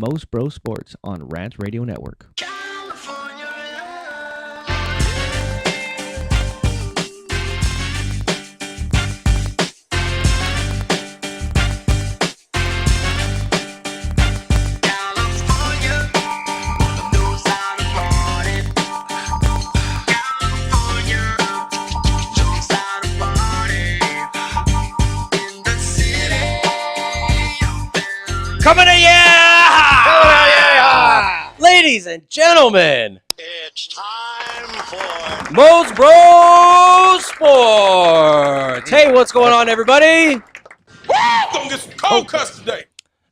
Mos Bros Sports on Rant Radio Network. Coming to ya! Ladies and gentlemen, It's time for Mos Bros Sports. Hey, what's going on, everybody? Welcome to some cold cuts today.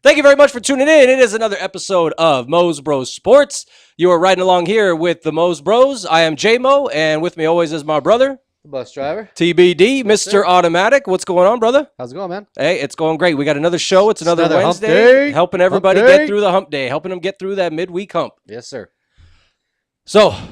Thank you very much for tuning in. It is another episode of Mos Bros Sports. You are riding along here with the Mos Bros. I am J-Mo, and with me always is my brother, Bus driver. TBD, Mr. Automatic. What's going on, brother? How's it going, man? Hey, it's going great. We got another show. It's another another hump Wednesday. day. Helping everybody Hump day. get through the hump day, helping them get through that midweek hump. Yes, sir. So, a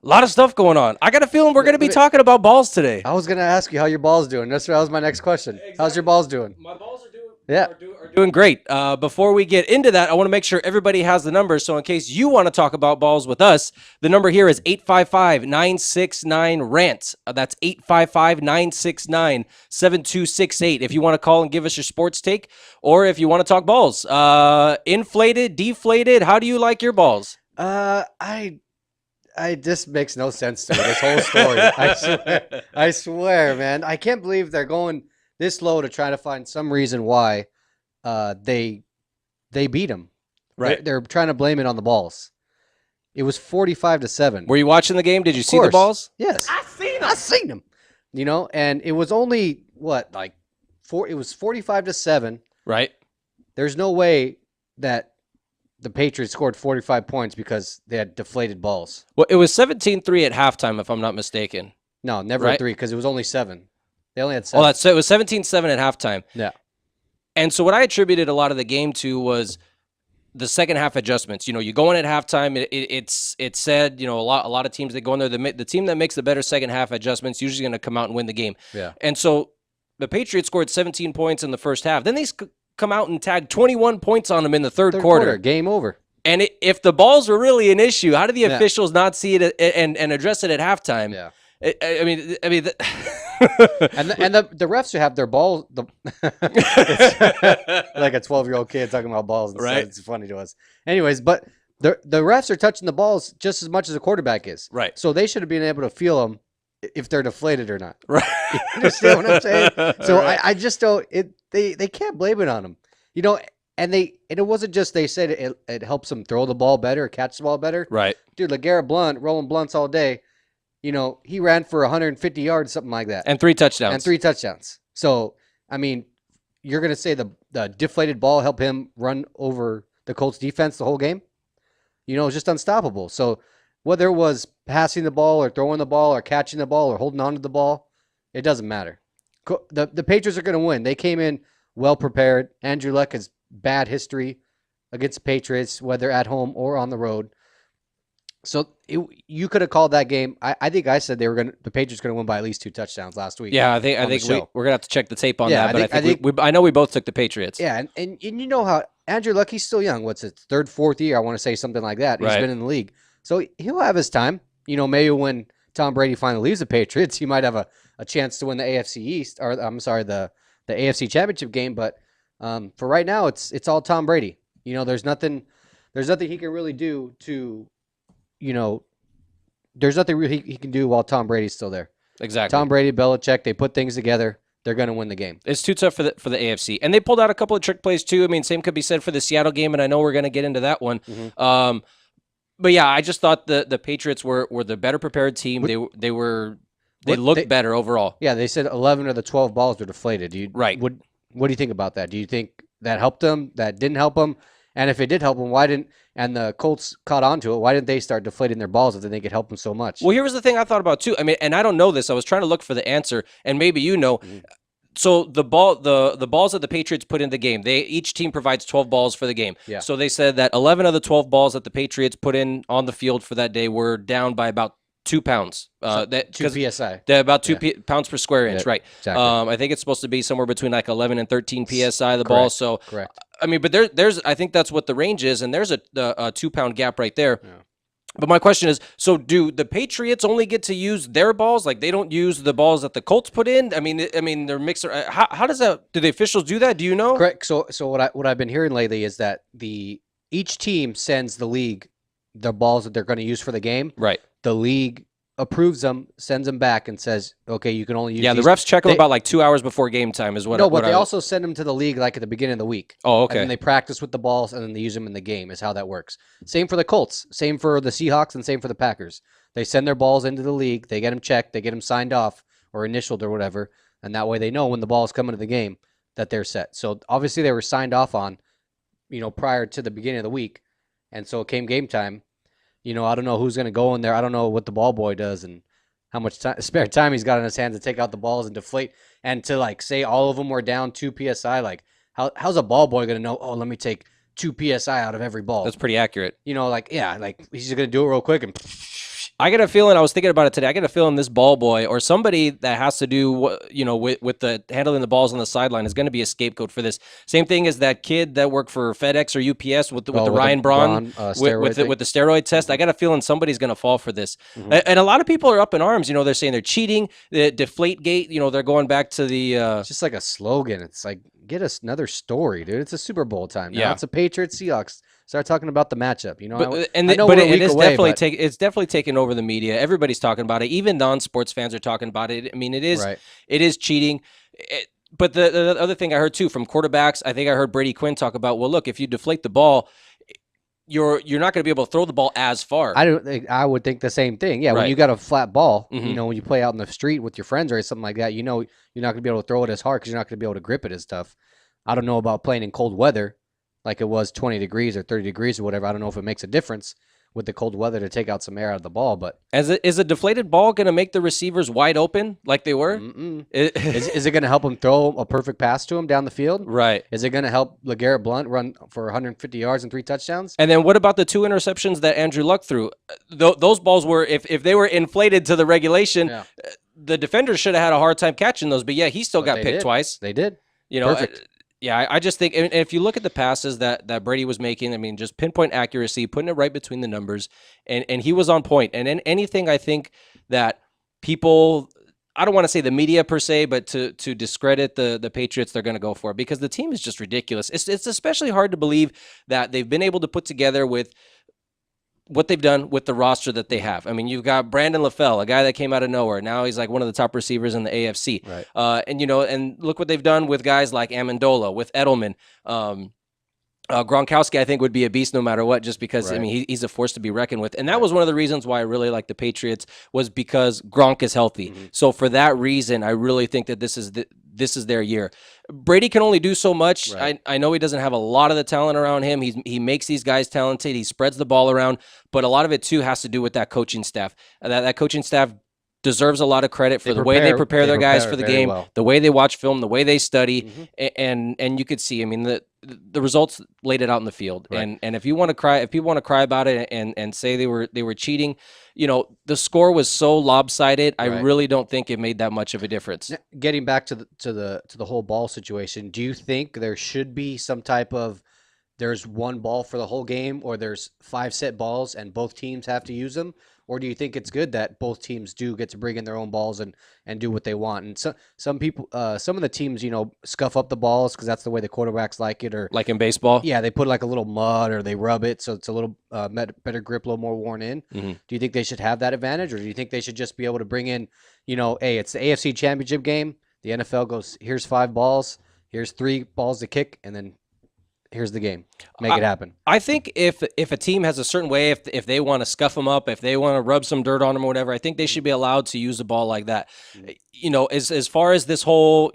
lot of stuff going on. I got a feeling we're going to be talking about balls today. I was going to ask you how your ball's doing. That was my next question. Exactly. How's your balls doing? My balls are doing, Yeah. are doing great. Before we get into that, I want to make sure everybody has the number. So in case you want to talk about balls with us, the number here is 855-969-RANT. That's 855-969-7268. If you want to call and give us your sports take, or if you want to talk balls. Inflated, deflated, how do you like your balls? I this makes no sense to me, this whole story. I swear, man. I can't believe they're going this low to try to find some reason why they beat them. Right. They're trying to blame it on the balls. It was 45-7. Were you watching the game? Did you see the course. balls? Yes. I seen them. You know, and it was only it was 45-7. Right. There's no way that the Patriots scored 45 points because they had deflated balls. Well, it was 17-3 at halftime, if I'm not mistaken. No, never Right. at 3 because it was only 7. They only had 7. Oh, it was 17-7 at halftime. Yeah. And so what I attributed a lot of the game to was the second half adjustments. You know, you go in at halftime. It's said, you know, a lot of teams that go in there, the team that makes the better second half adjustments usually going to come out and win the game. Yeah. And so the Patriots scored 17 points in the first half. Then they come out and tag 21 points on them in the third quarter. Game over. And if the balls were really an issue, how did the Yeah. officials not see it and address it at halftime? Yeah. I mean. And the refs who have their balls, like a 12-year-old kid talking about balls. And Right. stuff. It's funny to us. Anyways, but the refs are touching the balls just as much as the quarterback is. Right. So they should have been able to feel them if they're deflated or not. Right. You understand what I'm saying? So Right. I just don't. They can't blame it on them. You know, and it wasn't just they said it helps them throw the ball better, or catch the ball better. Right. Dude, LeGarrette Blount rolling blunts all day. You know, he ran for 150 yards, something like that, And 3 touchdowns. and 3 touchdowns. So I mean, you're gonna say the deflated ball helped him run over the Colts defense the whole game? You know, it was just unstoppable. So whether it was passing the ball or throwing the ball or catching the ball or holding on to the ball, it doesn't matter. The Patriots are going to win. They came in well prepared. Andrew Luck has bad history against the Patriots, whether at home or on the road. So you could have called that game. I think I said the Patriots going to win by at least 2 touchdowns last week. Yeah, I think we're gonna have to check the tape on that. But I know we both took the Patriots. Yeah, and you know how Andrew Luck, he's still young. What's his third, fourth year? I want to say something like that. He's Right. been in the league, so he'll have his time. You know, maybe when Tom Brady finally leaves the Patriots, he might have a chance to win the AFC East, or I'm sorry, the AFC Championship game. But for right now, it's all Tom Brady. You know, there's nothing he can really do to, you know, there's nothing really he can do while Tom Brady's still there. Exactly. Tom Brady, Belichick, they put things together. They're going to win the game. It's too tough for the AFC, and they pulled out a couple of trick plays too. I mean, same could be said for the Seattle game, and I know we're going to get into that one. Mm-hmm. But yeah, I just thought the Patriots were the better prepared team. They looked better overall. Yeah, they said 11 of the 12 balls were deflated. Right. What do you think about that? Do you think that helped them? That didn't help them? And if it did help them, why didn't? And the Colts caught on to it. Why didn't they start deflating their balls if they think it helped them so much? Well, here was the thing I thought about too. I mean, and I don't know this. I was trying to look for the answer, and maybe you know. Mm-hmm. So the balls that the Patriots put in the game, each team provides 12 balls for the game. Yeah. So they said that 11 of the 12 balls that the Patriots put in on the field for that day were down by about 2 pounds. That 2 psi. They're about 2 pounds per square inch, right? Exactly. I think it's supposed to be somewhere between like 11 and 13 psi the ball. So correct. I mean, but there's I think that's what the range is, and there's a 2 pound gap right there. Yeah. But my question is, so do the Patriots only get to use their balls? Like they don't use the balls that the Colts put in? I mean, they're mixer. How does that? Do the officials do that? Do you know? Correct. So what I've been hearing lately is that each team sends the league the balls that they're going to use for the game. Right. The league approves them, sends them back, and says, okay, you can only use. Yeah, these. the refs check them about like 2 hours before game time is what. No, but they also send them to the league like at the beginning of the week. Oh, okay. And then they practice with the balls, and then they use them in the game. Is how that works. Same for the Colts. Same for the Seahawks, and same for the Packers. They send their balls into the league. They get them checked. They get them signed off or initialed or whatever, and that way they know when the ball is coming to the game that they're set. So obviously they were signed off on, prior to the beginning of the week, and so it came game time. I don't know who's going to go in there. I don't know what the ball boy does and how much spare time he's got in his hands to take out the balls and deflate and to like say all of them were down 2 psi. Like how's a ball boy going to know? Oh, let me take 2 psi out of every ball. That's pretty accurate. He's just going to do it real quick and. I get a feeling. I was thinking about it today. I get a feeling this ball boy or somebody that has to do with the handling the balls on the sideline is going to be a scapegoat for this. Same thing as that kid that worked for FedEx or UPS with the Ryan Braun with the steroid test. I got a feeling somebody's going to fall for this. Mm-hmm. And a lot of people are up in arms. They're saying they're cheating. The Deflate Gate. They're going back to the. It's just like a slogan. It's like get us another story, dude. It's a Super Bowl time now. Yeah. It's a Patriots Seahawks. Start talking about the matchup, Definitely it's definitely taken over the media. Everybody's talking about it. Even non-sports fans are talking about it. I mean, it is cheating. But the other thing I heard too from quarterbacks, I think I heard Brady Quinn talk about, well, look, if you deflate the ball, you're not going to be able to throw the ball as far. I would think the same thing. Yeah, right. When you got a flat ball, mm-hmm. When you play out in the street with your friends or something like that, you're not going to be able to throw it as hard because you're not going to be able to grip it as tough. I don't know about playing in cold weather. Like it was 20 degrees or 30 degrees or whatever. I don't know if it makes a difference with the cold weather to take out some air out of the ball. But is a deflated ball going to make the receivers wide open like they were? Is it going to help them throw a perfect pass to him down the field? Right. Is it going to help LeGarrette Blount run for 150 yards and 3 touchdowns? And then what about the 2 interceptions that Andrew Luck threw? Those balls were, if they were inflated to the regulation, the defenders should have had a hard time catching those. But yeah, he still got picked twice. They did. Perfect. Yeah, I just think, and if you look at the passes that Brady was making, I mean, just pinpoint accuracy, putting it right between the numbers, and he was on point. And then anything I think that people, I don't want to say the media per se, but to discredit the Patriots, they're going to go for it because the team is just ridiculous. It's especially hard to believe that they've been able to put together with what they've done with the roster that they have. I mean, you've got Brandon LaFell, a guy that came out of nowhere. Now he's like one of the top receivers in the AFC. Right. And look what they've done with guys like Amendola, with Edelman. Gronkowski, I think, would be a beast no matter what, just because, I mean, he's a force to be reckoned with. And that was one of the reasons why I really like the Patriots was because Gronk is healthy. Mm-hmm. So for that reason, I really think that this is their year. Brady can only do so much. Right. I know he doesn't have a lot of the talent around him. He makes these guys talented. He spreads the ball around. But a lot of it, too, has to do with that coaching staff. That coaching staff deserves a lot of credit for the way they prepare their guys for the game, the way they watch film, the way they study, and you could see. I mean, the results laid it out in the field. Right. And if you want to cry, if people want to cry about it and say they were cheating, the score was so lopsided. I really don't think it made that much of a difference. Getting back to the whole ball situation, do you think there should be some type of there's one ball for the whole game, or there's 5 set balls and both teams have to use them? Or do you think it's good that both teams do get to bring in their own balls and do what they want? And some people, some of the teams, scuff up the balls because that's the way the quarterbacks like it. Or like in baseball, yeah, they put like a little mud or they rub it so it's a little better grip, a little more worn in. Mm-hmm. Do you think they should have that advantage, or do you think they should just be able to bring in, hey, it's the AFC Championship game. The NFL goes, here's 5 balls, here's 3 balls to kick, and then here's the game. Make it happen. I think if a team has a certain way, if they want to scuff them up, if they want to rub some dirt on them or whatever, I think they should be allowed to use the ball like that. As far as this whole,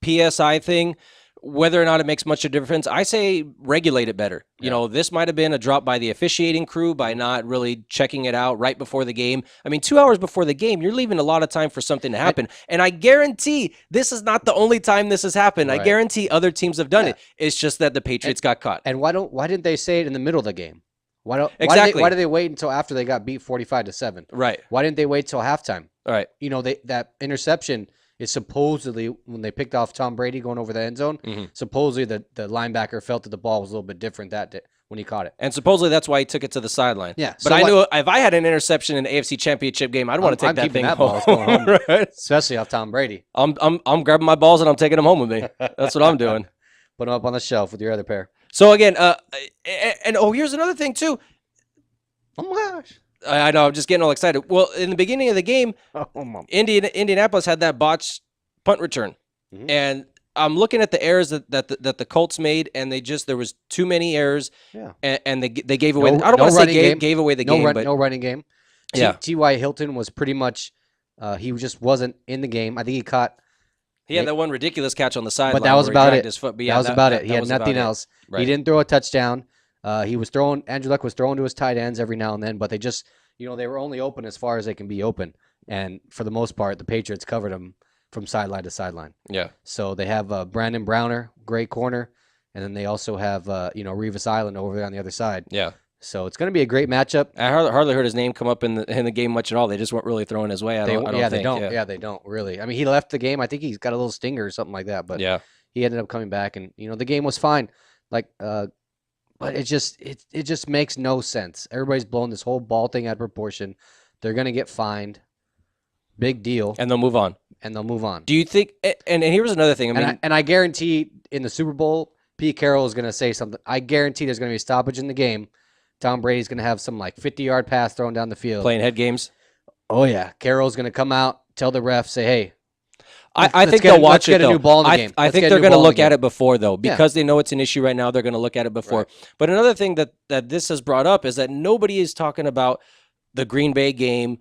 PSI thing, whether or not it makes much of a difference, I say regulate it better. Yeah. This might have been a drop by the officiating crew by not really checking it out right before the game. I mean, 2 hours before the game, you're leaving a lot of time for something to happen. And I guarantee this is not the only time this has happened. Right. I guarantee other teams have done it. It's just that the Patriots got caught. And why didn't they say it in the middle of the game? Exactly. Why did they wait until after they got beat 45-7? Right. Why didn't they wait till halftime? All right. You know, that interception is supposedly when they picked off Tom Brady going over the end zone. Mm-hmm. Supposedly the linebacker felt that the ball was a little bit different that day when he caught it. And supposedly that's why he took it to the sideline. Yeah. But I knew if I had an interception in the AFC Championship game, I'd want to take that thing home. Going home Right? especially off Tom Brady. I'm grabbing my balls and I'm taking them home with me. That's what I'm doing. Put them up on the shelf with your other pair. So again, here's another thing too. Oh my gosh. I know, I'm just getting all excited. Well, in the beginning of the game, Indianapolis had that botched punt return. Mhm. And I'm looking at the errors that the Colts made, and there was too many errors, Yeah. and they gave away. No- I don't no want to running say game. gave away the No game, run, but no running game. Yeah. T.Y. Hilton was pretty much he just wasn't in the game. I think he caught he had that one ridiculous catch on the sideline. but that was where he about dragged it. His foot. But that yeah, was about it. He that had was about nothing it. else. Right. He didn't throw a touchdown. Andrew Luck was throwing to his tight ends every now and then, but they just, they were only open as far as they can be open. And for the most part, the Patriots covered them from sideline to sideline. Yeah. So they have Brandon Browner, great corner, and then they also have Revis Island over there on the other side. Yeah. So it's going to be a great matchup. I hardly heard his name come up in the game much at all. They just weren't really throwing his way. I don't think. They don't. Yeah, they don't really. I mean, he left the game. I think he's got a little stinger or something like that. But Yeah. he ended up coming back, and the game was fine. But it just makes no sense. Everybody's blowing this whole ball thing out of proportion. They're gonna get fined. Big deal, And they'll move on. and they'll move on. Do you think? And here's another thing. I mean, I guarantee in the Super Bowl, Pete Carroll is gonna say something. I guarantee there's gonna be a stoppage in the game. Tom Brady's gonna have some 50-yard pass thrown down the field. playing head games. Oh yeah, Carroll's gonna come out, tell the ref, say, hey. I think they'll watch it, Let's get a though. new ball in the I game. I Let's think get a they're new going to ball in the look at game. it before, though, because they know it's an issue right now. They're going to look at it before. Right. But another thing that this has brought up is that nobody is talking about the Green Bay game,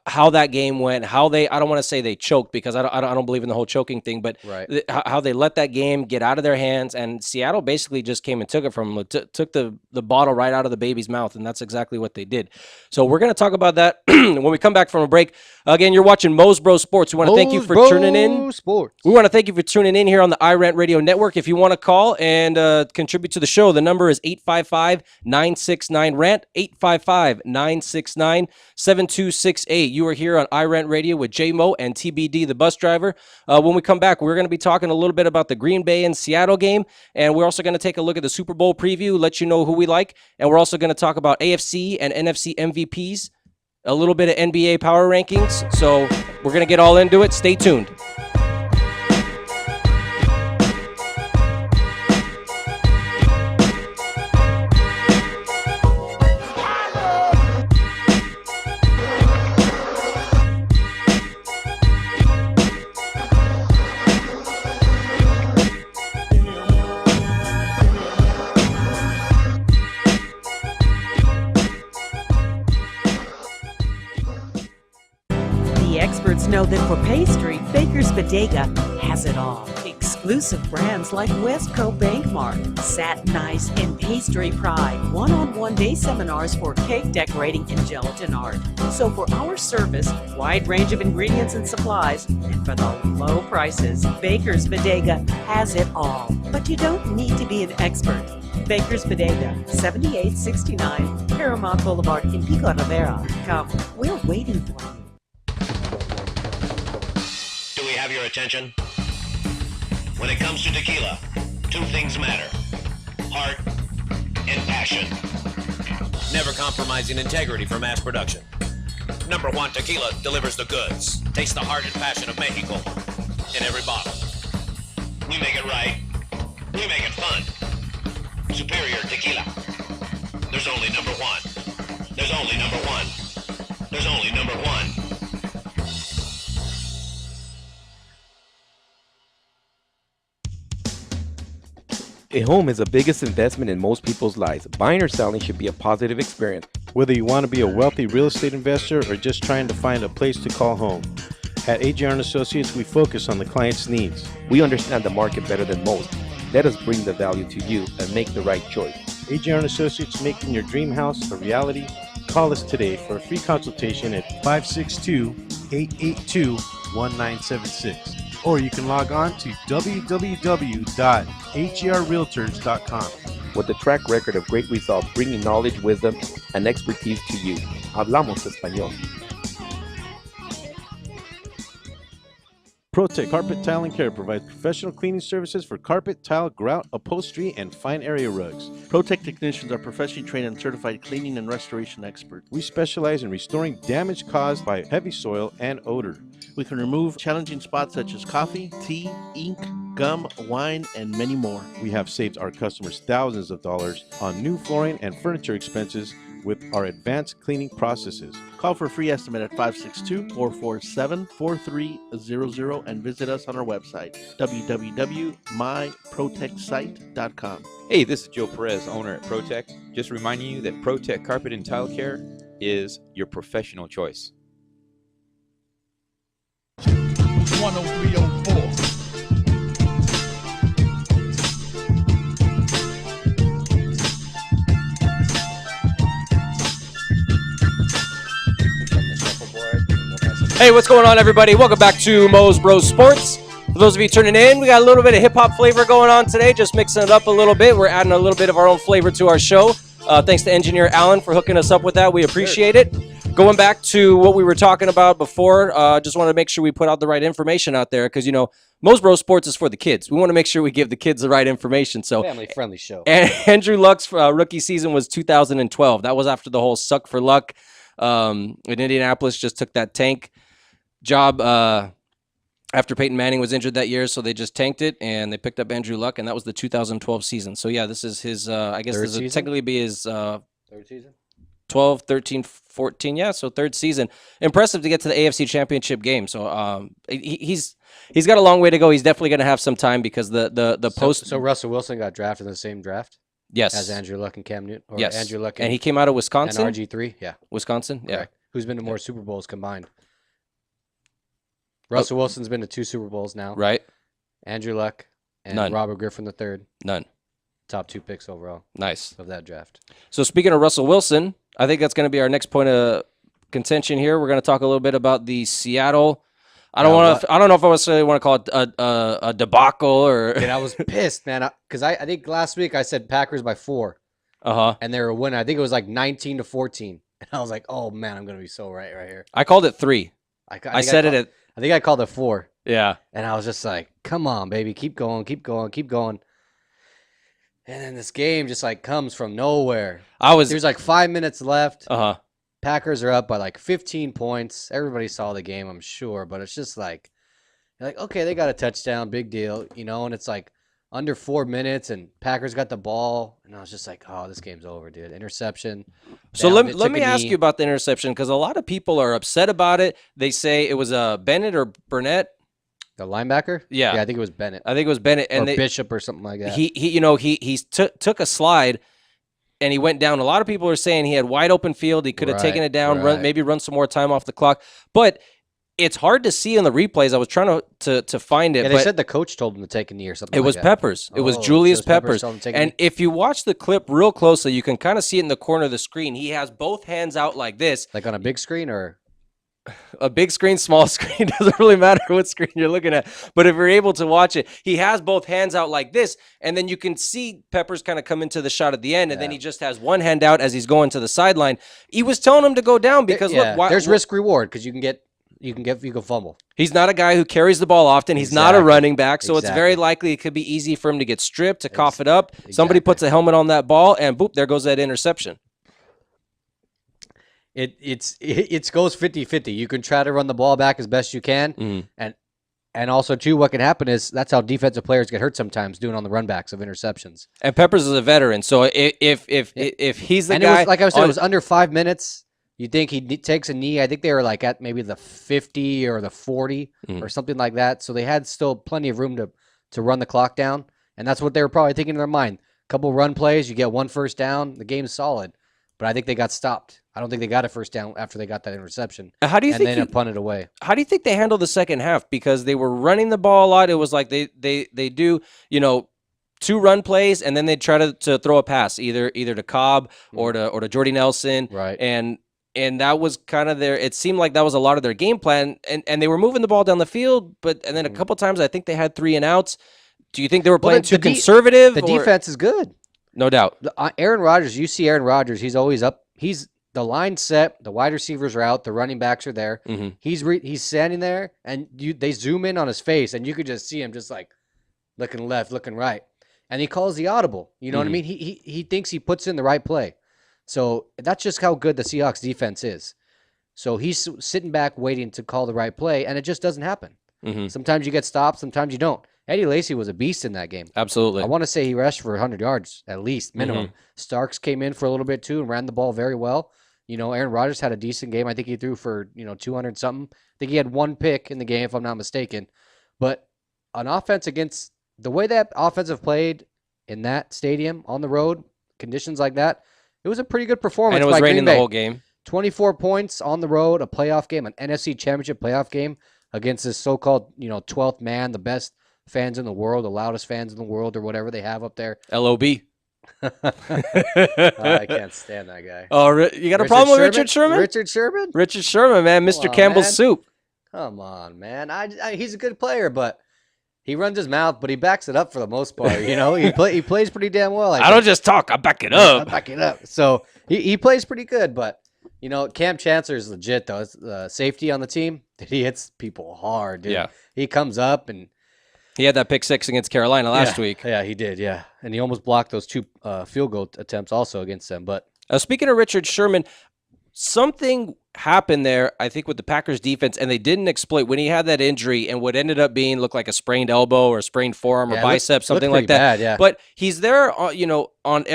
how that game went, how they. I don't want to say they choked because I don't believe in the whole choking thing, but Right. how they let that game get out of their hands, and Seattle basically just came and took it from them, took the bottle right out of the baby's mouth, and that's exactly what they did. So we're going to talk about that when we come back from a break. Again, you're watching Mos Bros Sports. We want to thank you for tuning in. Sports. We want to thank you for tuning in here on the iRant Radio Network. If you want to call and contribute to the show, the number is 855-969-RANT, 855-969-7268. You are here on iRant Radio with J-Mo and TBD, the bus driver. When we come back, we're going to be talking a little bit about the Green Bay and Seattle game, and we're also going to take a look at the Super Bowl preview, let you know who we like, and we're also going to talk about AFC and NFC MVPs, a little bit of NBA power rankings. So we're going to get all into it. Stay tuned. The experts know that for pastry, Baker's Bodega has it all. Exclusive brands like Westco Bankmart, Satin Ice, and Pastry Pride. One-on-one day seminars for cake decorating and gelatin art. So for our service, wide range of ingredients and supplies, and for the low prices, Baker's Bodega has it all. But you don't need to be an expert. Baker's Bodega, 7869 Paramount Boulevard in Pico Rivera. Come, we're waiting for you. Do we have your attention? When it comes to tequila, two things matter: heart and passion. Never compromising integrity for mass production. Number one Tequila delivers the goods. Taste the heart and passion of Mexico in every bottle. We make it right. We make it fun. Superior Tequila. There's only number one. There's only number one. There's only number one. A home is the biggest investment in most people's lives. Buying or selling should be a positive experience. Whether you want to be a wealthy real estate investor or just trying to find a place to call home, at AGR & Associates, we focus on the client's needs. We understand the market better than most. Let us bring the value to you and make the right choice. AGR & Associates, making your dream house a reality. Call us today for a free consultation at 562-882-1976. Or you can log on to www.agrrealtors.com. with a track record of great results, bringing knowledge, wisdom, and expertise to you. Hablamos español. ProTech Carpet Tile and Care provides professional cleaning services for carpet, tile, grout, upholstery, and fine area rugs. ProTech technicians are professionally trained and certified cleaning and restoration experts. We specialize in restoring damage caused by heavy soil and odor. We can remove challenging spots such as coffee, tea, ink, gum, wine, and many more. We have saved our customers thousands of dollars on new flooring and furniture expenses with our advanced cleaning processes. Call for a free estimate at 562-447-4300 and visit us on our website, www.myprotechsite.com. Hey, this is Joe Perez, owner at ProTech. Just reminding you that ProTech Carpet and Tile Care is your professional choice. 10304. Hey, what's going on, everybody? Welcome back to Mos Bros Sports. For those of you tuning in, we got a little bit of hip-hop flavor going on today, just mixing it up a little bit. We're adding a little bit of our own flavor to our show. Thanks to engineer Alan for hooking us up with that. We appreciate it. Going back to what we were talking about before, just want to make sure we put out the right information out there because, you know, Mos Bros Sports is for the kids. We want to make sure we give the kids the right information. So, family-friendly show. And Andrew Luck's rookie season was 2012. That was after the whole suck for luck. In Indianapolis, just took that tank job after Peyton Manning was injured that year, so they just tanked it, and they picked up Andrew Luck, and that was the 2012 season. So, yeah, this is his, I guess this would technically be his third season? 12, 13, 14, yeah, so third season. Impressive to get to the AFC Championship game. So he's got a long way to go. He's definitely going to have some time because the post. So Russell Wilson got drafted in the same draft? Yes. As Andrew Luck and Cam Newton? Or yes. Andrew Luck and he came out of Wisconsin? And RG3, yeah. Wisconsin, yeah. Correct. Who's been to more Super Bowls combined? Russell Wilson's been to 2 Super Bowls now. Right. Andrew Luck and None. Robert Griffin III. None. Top 2 picks overall. Nice. Of that draft. So speaking of Russell Wilson, I think that's going to be our next point of contention here. We're going to talk a little bit about the Seattle. I don't know if I necessarily want to call it a debacle or. And I was pissed, man, because I think last week I said Packers by 4. And they were winning. I think it was like 19-14. And I was like, oh man, I'm going to be so right here. I called it 3. I said it at. I think I called it 4. Yeah. And I was just like, come on, baby, keep going, keep going, keep going. And then this game just like comes from nowhere. There's like 5 minutes left. Packers are up by like 15 points. Everybody saw the game, I'm sure, but it's just like, you're like, okay, they got a touchdown, big deal, you know, and it's like under 4 minutes and Packers got the ball. And I was just like, oh, this game's over, dude. Interception. So let me ask you about the interception because a lot of people are upset about it. They say it was Bennett or Burnett. The linebacker? Yeah. Yeah, I think it was Bennett. I think it was Bennett. And Bishop or something like that. He took a slide and he went down. A lot of people are saying he had wide open field. He could have taken it down, maybe run some more time off the clock. But it's hard to see in the replays. I was trying to find it. Yeah, they said the coach told him to take a knee or something. It was Peppers. It was Julius Peppers. And if you watch the clip real closely, you can kind of see it in the corner of the screen. He has both hands out like this. Like on a big screen or? A big screen, small screen, doesn't really matter what screen you're looking at. But if you're able to watch it, he has both hands out like this, and then you can see Peppers kind of come into the shot at the end, and then he just has one hand out as he's going to the sideline. He was telling him to go down because look, there's risk reward because you can fumble. He's not a guy who carries the ball often. He's not a running back, so it's very likely it could be easy for him to get stripped, to cough it up. Somebody puts a helmet on that ball, and boop, there goes that interception. It goes 50-50. You can try to run the ball back as best you can, and also too, what can happen is that's how defensive players get hurt sometimes doing on the run backs of interceptions. And Peppers is a veteran, so if he's the guy, like I said, it was under 5 minutes. You think he takes a knee? I think they were like at maybe the 50 or the 40 or something like that. So they had still plenty of room to run the clock down, and that's what they were probably thinking in their mind. A couple run plays, you get 1 first down, the game's solid. But I think they got stopped. I don't think they got a first down after they got that interception. How do you think they punted away? How do you think they handled the second half? Because they were running the ball a lot. It was like they do, 2 run plays and then they try to throw a pass either to Cobb or to Jordy Nelson. Right. And that was kind of it seemed like that was a lot of their game plan. And they were moving the ball down the field, and then a couple times I think they had 3 and outs. Do you think they were playing too conservative? The defense is good. No doubt. Aaron Rodgers, you see Aaron Rodgers, he's always up. He's the line set, the wide receivers are out, the running backs are there. Mm-hmm. He's standing there, and they zoom in on his face, and you could just see him just like looking left, looking right, and he calls the audible. You know what I mean? He thinks he puts in the right play. So that's just how good the Seahawks defense is. So he's sitting back waiting to call the right play, and it just doesn't happen. Mm-hmm. Sometimes you get stopped, sometimes you don't. Eddie Lacy was a beast in that game. Absolutely. I want to say he rushed for 100 yards at least, minimum. Starks came in for a little bit too and ran the ball very well. Aaron Rodgers had a decent game. I think he threw for 200 something. I think he had one pick in the game, if I'm not mistaken. But on offense against the way that offensive played in that stadium on the road, conditions like that, it was a pretty good performance. And it was raining the whole game. 24 points on the road, a playoff game, an NFC Championship playoff game against this so-called 12th man, the best fans in the world, the loudest fans in the world, or whatever they have up there. LOB. I can't stand that guy. Oh, you got a problem with Richard Sherman? Richard Sherman? Richard Sherman, man. Mr. Campbell's soup. Come on, man. He's a good player, but he runs his mouth, but he backs it up for the most part. He plays pretty damn well. I don't just talk. I back it up. I back it up. So he plays pretty good, but Cam Chancellor is legit though. It's safety on the team. He hits people hard, dude. Yeah. He comes up and he had that pick six against Carolina last week. Yeah, he did. Yeah, and he almost blocked those two field goal attempts also against them. But speaking of Richard Sherman, something happened there, I think, with the Packers defense, and they didn't exploit when he had that injury and what ended up being looked like a sprained elbow or a sprained forearm or bicep, something like that. Bad, yeah. But he's there,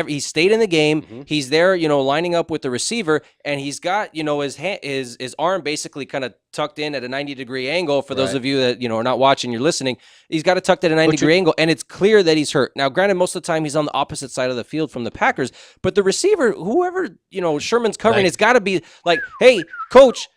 he stayed in the game. Mm-hmm. He's there, lining up with the receiver, and he's got, his arm basically kind of tucked in at a 90-degree angle. For those of you that, are not watching, you're listening. He's got it tucked at a 90-degree angle, and it's clear that he's hurt. Now, granted, most of the time he's on the opposite side of the field from the Packers, but the receiver, whoever, Sherman's covering, it's got to be like, hey, coach,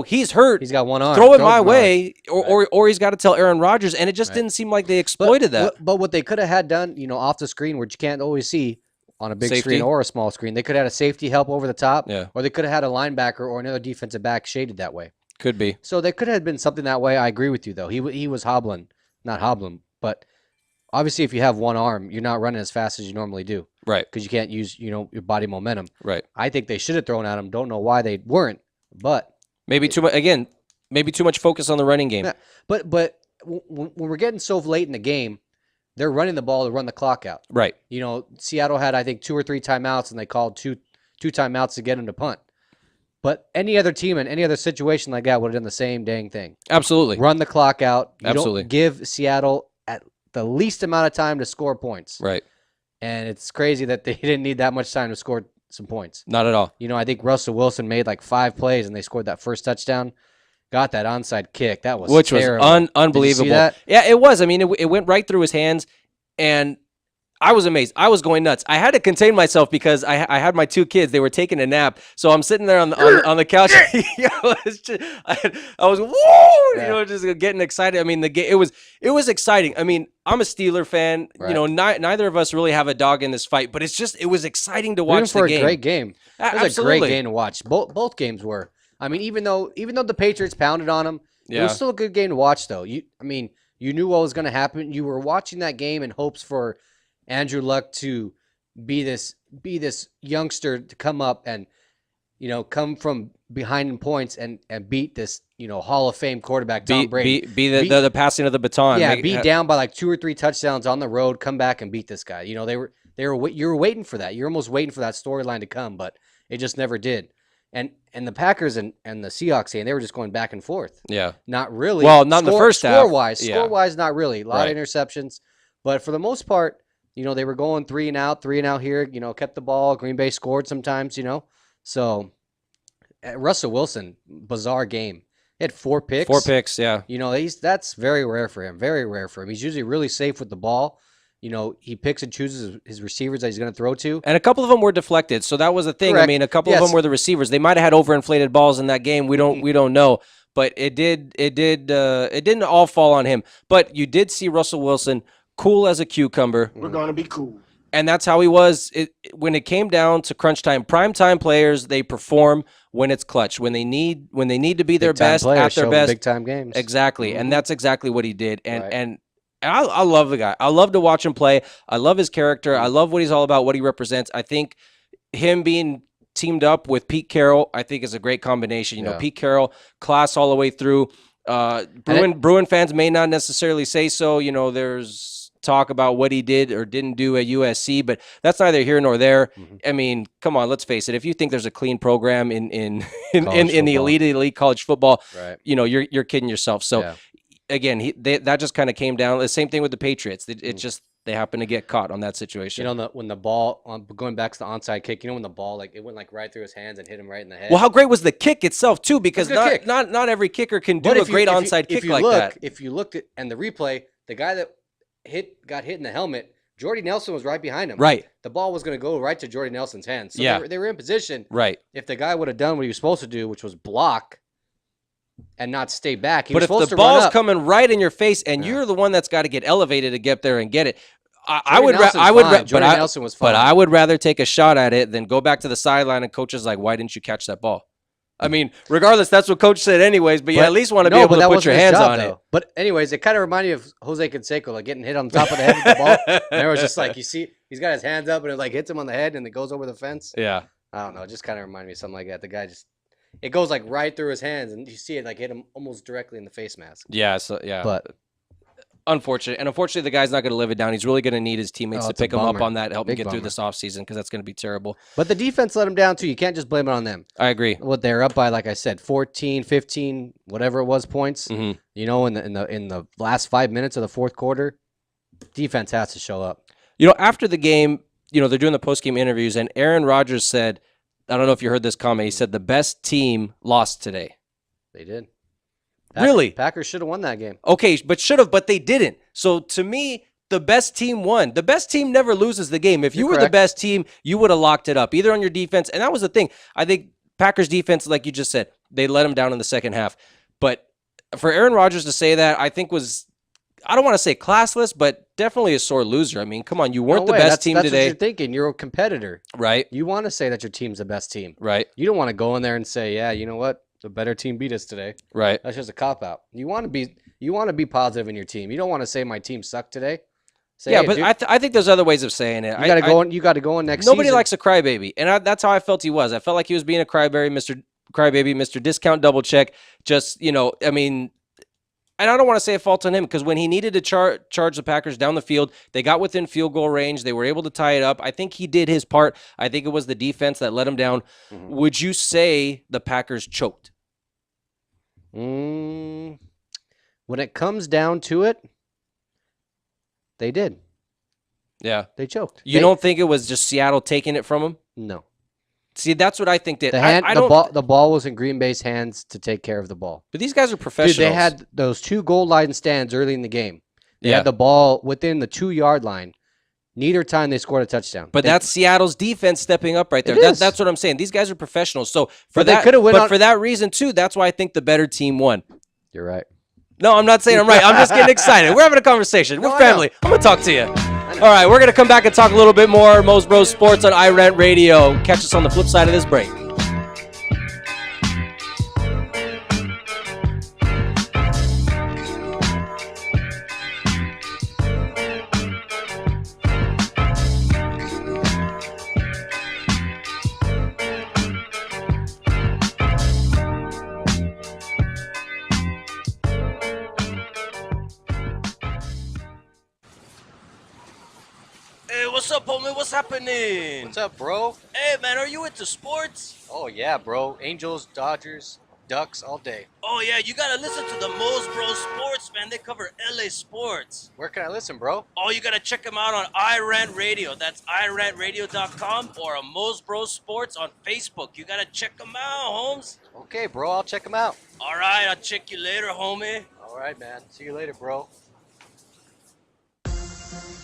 he's hurt. He's got one arm. Throw it my way, or he's got to tell Aaron Rodgers, and it just didn't seem like they exploited that. But what they could have had done, off the screen, which you can't always see on a big screen or a small screen, they could have had a safety help over the top, or they could have had a linebacker or another defensive back shaded that way. Could be. So there could have been something that way. I agree with you, though. He was not hobbling, but obviously if you have one arm, you're not running as fast as you normally do. Right. Because you can't use, your body momentum. Right. I think they should have thrown at him. Don't know why they weren't, but maybe too much. Again, maybe too much focus on the running game. Yeah, but when we're getting so late in the game, they're running the ball to run the clock out. Right. Seattle had, I think, 2 or 3 timeouts, and they called two timeouts to get him to punt. But any other team in any other situation like that would have done the same dang thing. Absolutely. Run the clock out. You Absolutely. Don't give Seattle at the least amount of time to score points. Right. And it's crazy that they didn't need that much time to score some points. Not at all. I think Russell Wilson made like 5 plays, and they scored that first touchdown. Got that onside kick. That was terrible. Was unbelievable. Did you see that? Yeah, it was. I mean, it went right through his hands, and I was amazed. I was going nuts. I had to contain myself because I had my 2 kids. They were taking a nap, so I'm sitting there on the couch. I was woo, just getting excited. I mean, the game it was exciting. I mean, I'm a Steeler fan. Right. Neither of us really have a dog in this fight, but it was exciting to watch the game. A great game. It was Absolutely. a great game to watch. Both games were. I mean, even though the Patriots pounded on them, it was still a good game to watch. Though you knew what was going to happen. You were watching that game in hopes for Andrew Luck to be this youngster to come up and come from behind in points and beat this Hall of Fame quarterback Tom Brady. Be the passing of the baton. Yeah, beat down by like 2 or 3 touchdowns on the road. Come back and beat this guy. You were waiting for that. You're almost waiting for that storyline to come, but it just never did. And the Packers and the Seahawks game, they were just going back and forth. Yeah. Not really. Well, not in the first half. Score-wise, not really. A lot of interceptions. But for the most part, they were going 3 and out here, kept the ball. Green Bay scored sometimes, So Russell Wilson, bizarre game. He had 4 picks. 4 picks, yeah. That's very rare for him. Very rare for him. He's usually really safe with the ball. He picks and chooses his receivers that he's going to throw to. And a couple of them were deflected, so that was the thing. Correct. I mean, a couple of them were the receivers. They might have had overinflated balls in that game. We don't know, but it didn't all fall on him. But you did see Russell Wilson cool as a cucumber. We're going to be cool. And that's how he was. When it came down to crunch time, primetime players, they perform when it's clutch, when they need to be their best at their best. Big time games. Exactly, and that's exactly what he did. And And I love the guy. I love to watch him play. I love his character. I love what he's all about, what he represents. I think him being teamed up with Pete Carroll, I think is a great combination. You know, Pete Carroll, class all the way through. Bruin fans may not necessarily say so. You know, there's talk about what he did or didn't do at USC, but that's neither here nor there. I mean, come on, let's face it. If you think there's a clean program in the elite college football, you know, you're kidding yourself. So again, that just kind of came down. The same thing with the Patriots. It just they happen to get caught on that situation. You know, when the ball going back to the onside kick, you know, when the ball it went right through his hands and hit him right in the head. Well, how great was the kick itself too? Because not every kicker can do a great onside kick like that. If you looked at and the replay, the guy that got hit in the helmet, Jordy Nelson was right behind him. Right. The ball was going to go right to Jordy Nelson's hands. So they were in position. Right. If the guy would have done what he was supposed to do, which was block and not stay back, but if the ball's coming right in your face and you're the one that's got to get elevated to get there and get it, I would rather take a shot at it than go back to the sideline and coach is like, why didn't you catch that ball? I mean, regardless, that's what coach said anyways, but you at least want to be able to put your hands on it. But anyways, it kind of reminded me of Jose Canseco, like getting hit on top of the head with the ball. And it was just like, you see, he's got his hands up and it like hits him on the head and it goes over the fence. Yeah. I don't know. It just kind of reminded me of something like that. The guy it goes like right through his hands and you see it like hit him almost directly in the face mask. Yeah. So, yeah. But unfortunate. And unfortunately, the guy's not going to live it down. He's really going to need his teammates to pick him up on that, help him get through this offseason because that's going to be terrible. But the defense let him down, too. You can't just blame it on them. I agree. What they're up by, like I said, 14, 15, whatever it was, points. You know, in the last 5 minutes of the fourth quarter, defense has to show up. You know, after the game, you know, they're doing the post-game interviews, and Aaron Rodgers said, I don't know if you heard this comment, he said the best team lost today. They did. Really? Packers should have won that game. Okay, but should have, but they didn't. So to me, the best team won. The best team never loses the game. If you were the best team, you would have locked it up, either on your defense. And that was the thing. I think Packers defense, like you just said, they let them down in the second half. But for Aaron Rodgers to say that, I think was, I don't want to say classless, but definitely a sore loser. I mean, come on, you weren't the best team today. That's what you're thinking. You're a competitor. Right. You want to say that your team's the best team. Right. You don't want to go in there and say, yeah, you know what? The better team beat us today. Right. That's just a cop-out. You want to be positive in your team. You don't want to say my team sucked today. Say, yeah, hey, but dude, I think there's other ways of saying it. You got to go in next Nobody season. likes a crybaby, and that's how I felt he was. I felt like he was being a crybaby, Mr. Discount Double Check. Just, you know, I mean, and I don't want to say a fault on him because when he needed to charge the Packers down the field, they got within field goal range. They were able to tie it up. I think he did his part. I think it was the defense that let him down. Would you say the Packers choked? When it comes down to it, they did. Yeah. They choked. You don't think it was just Seattle taking it from them? No. See, that's what I think did. The ball was in Green Bay's hands to take care of the ball. But these guys are professionals. Dude, they had those 2 goal line stands early in the game. They had the ball within the 2-yard line. Neither time they scored a touchdown. But that's Seattle's defense stepping up right there. That's what I'm saying. These guys are professionals. So for that reason too, that's why I think the better team won. You're right. No, I'm not saying I'm right. I'm just getting excited. We're having a conversation. We're family. I'm going to talk to you. All right, we're going to come back and talk a little bit more Mos Bros Sports on iRant Radio. Catch us on the flip side of this break. What's up, homie? What's happening? What's up, bro? Hey, man, are you into sports? Oh, yeah, bro. Angels, Dodgers, Ducks, all day. Oh, yeah, you gotta listen to the Mos Bros Sports, man. They cover LA sports. Where can I listen, bro? Oh, you gotta check them out on iRant Radio. That's irantradio.com or Mos Bros Sports on Facebook. You gotta check them out, Holmes. Okay, bro. I'll check them out. All right, I'll check you later, homie. All right, man. See you later, bro.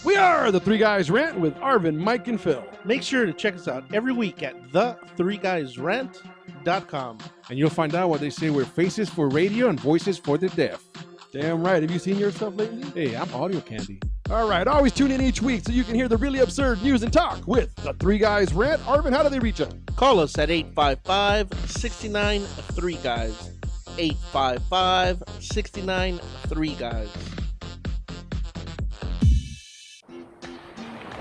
We are the Three Guys Rant with Arvin, Mike, and Phil. Make sure to check us out every week at the3guysrant.com. And you'll find out what they say we're faces for radio and voices for the deaf. Damn right. Have you seen yourself lately? Hey, I'm audio candy. All right. Always tune in each week so you can hear the really absurd news and talk with the Three Guys Rant. Arvin, how do they reach us? Call us at 855-69-3-GUYS. 855-69-3-GUYS.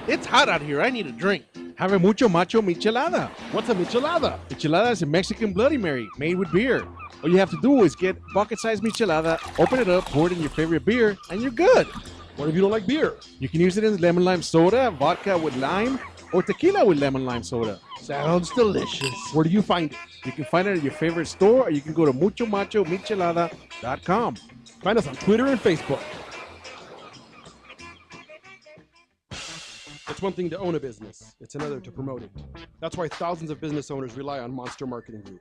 It's hot out here. I need a drink. Have a mucho macho michelada. What's a michelada? Michelada is a Mexican Bloody Mary made with beer. All you have to do is get bucket-sized michelada, open it up, pour it in your favorite beer, and you're good. What if you don't like beer? You can use it in lemon lime soda, vodka with lime, or tequila with lemon lime soda. Sounds delicious. Where do you find it? You can find it at your favorite store, or you can go to muchomachomichelada.com. Find us on Twitter and Facebook. It's one thing to own a business. It's another to promote it. That's why thousands of business owners rely on Monster Marketing Group.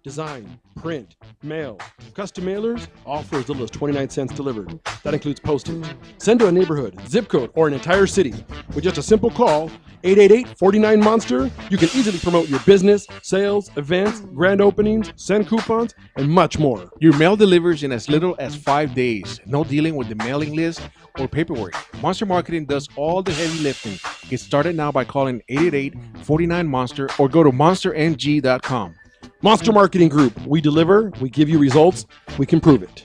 Design, print, mail, custom mailers, all for as little as 29 cents delivered. That includes postage. Send to a neighborhood, zip code, or an entire city. With just a simple call, 888-49-MONSTER, you can easily promote your business, sales, events, grand openings, send coupons, and much more. Your mail delivers in as little as 5 days. No dealing with the mailing list or paperwork. Monster Marketing does all the heavy lifting. Get started now by calling 888-49-MONSTER or go to monsterng.com. Monster Marketing Group. We deliver, we give you results, we can prove it.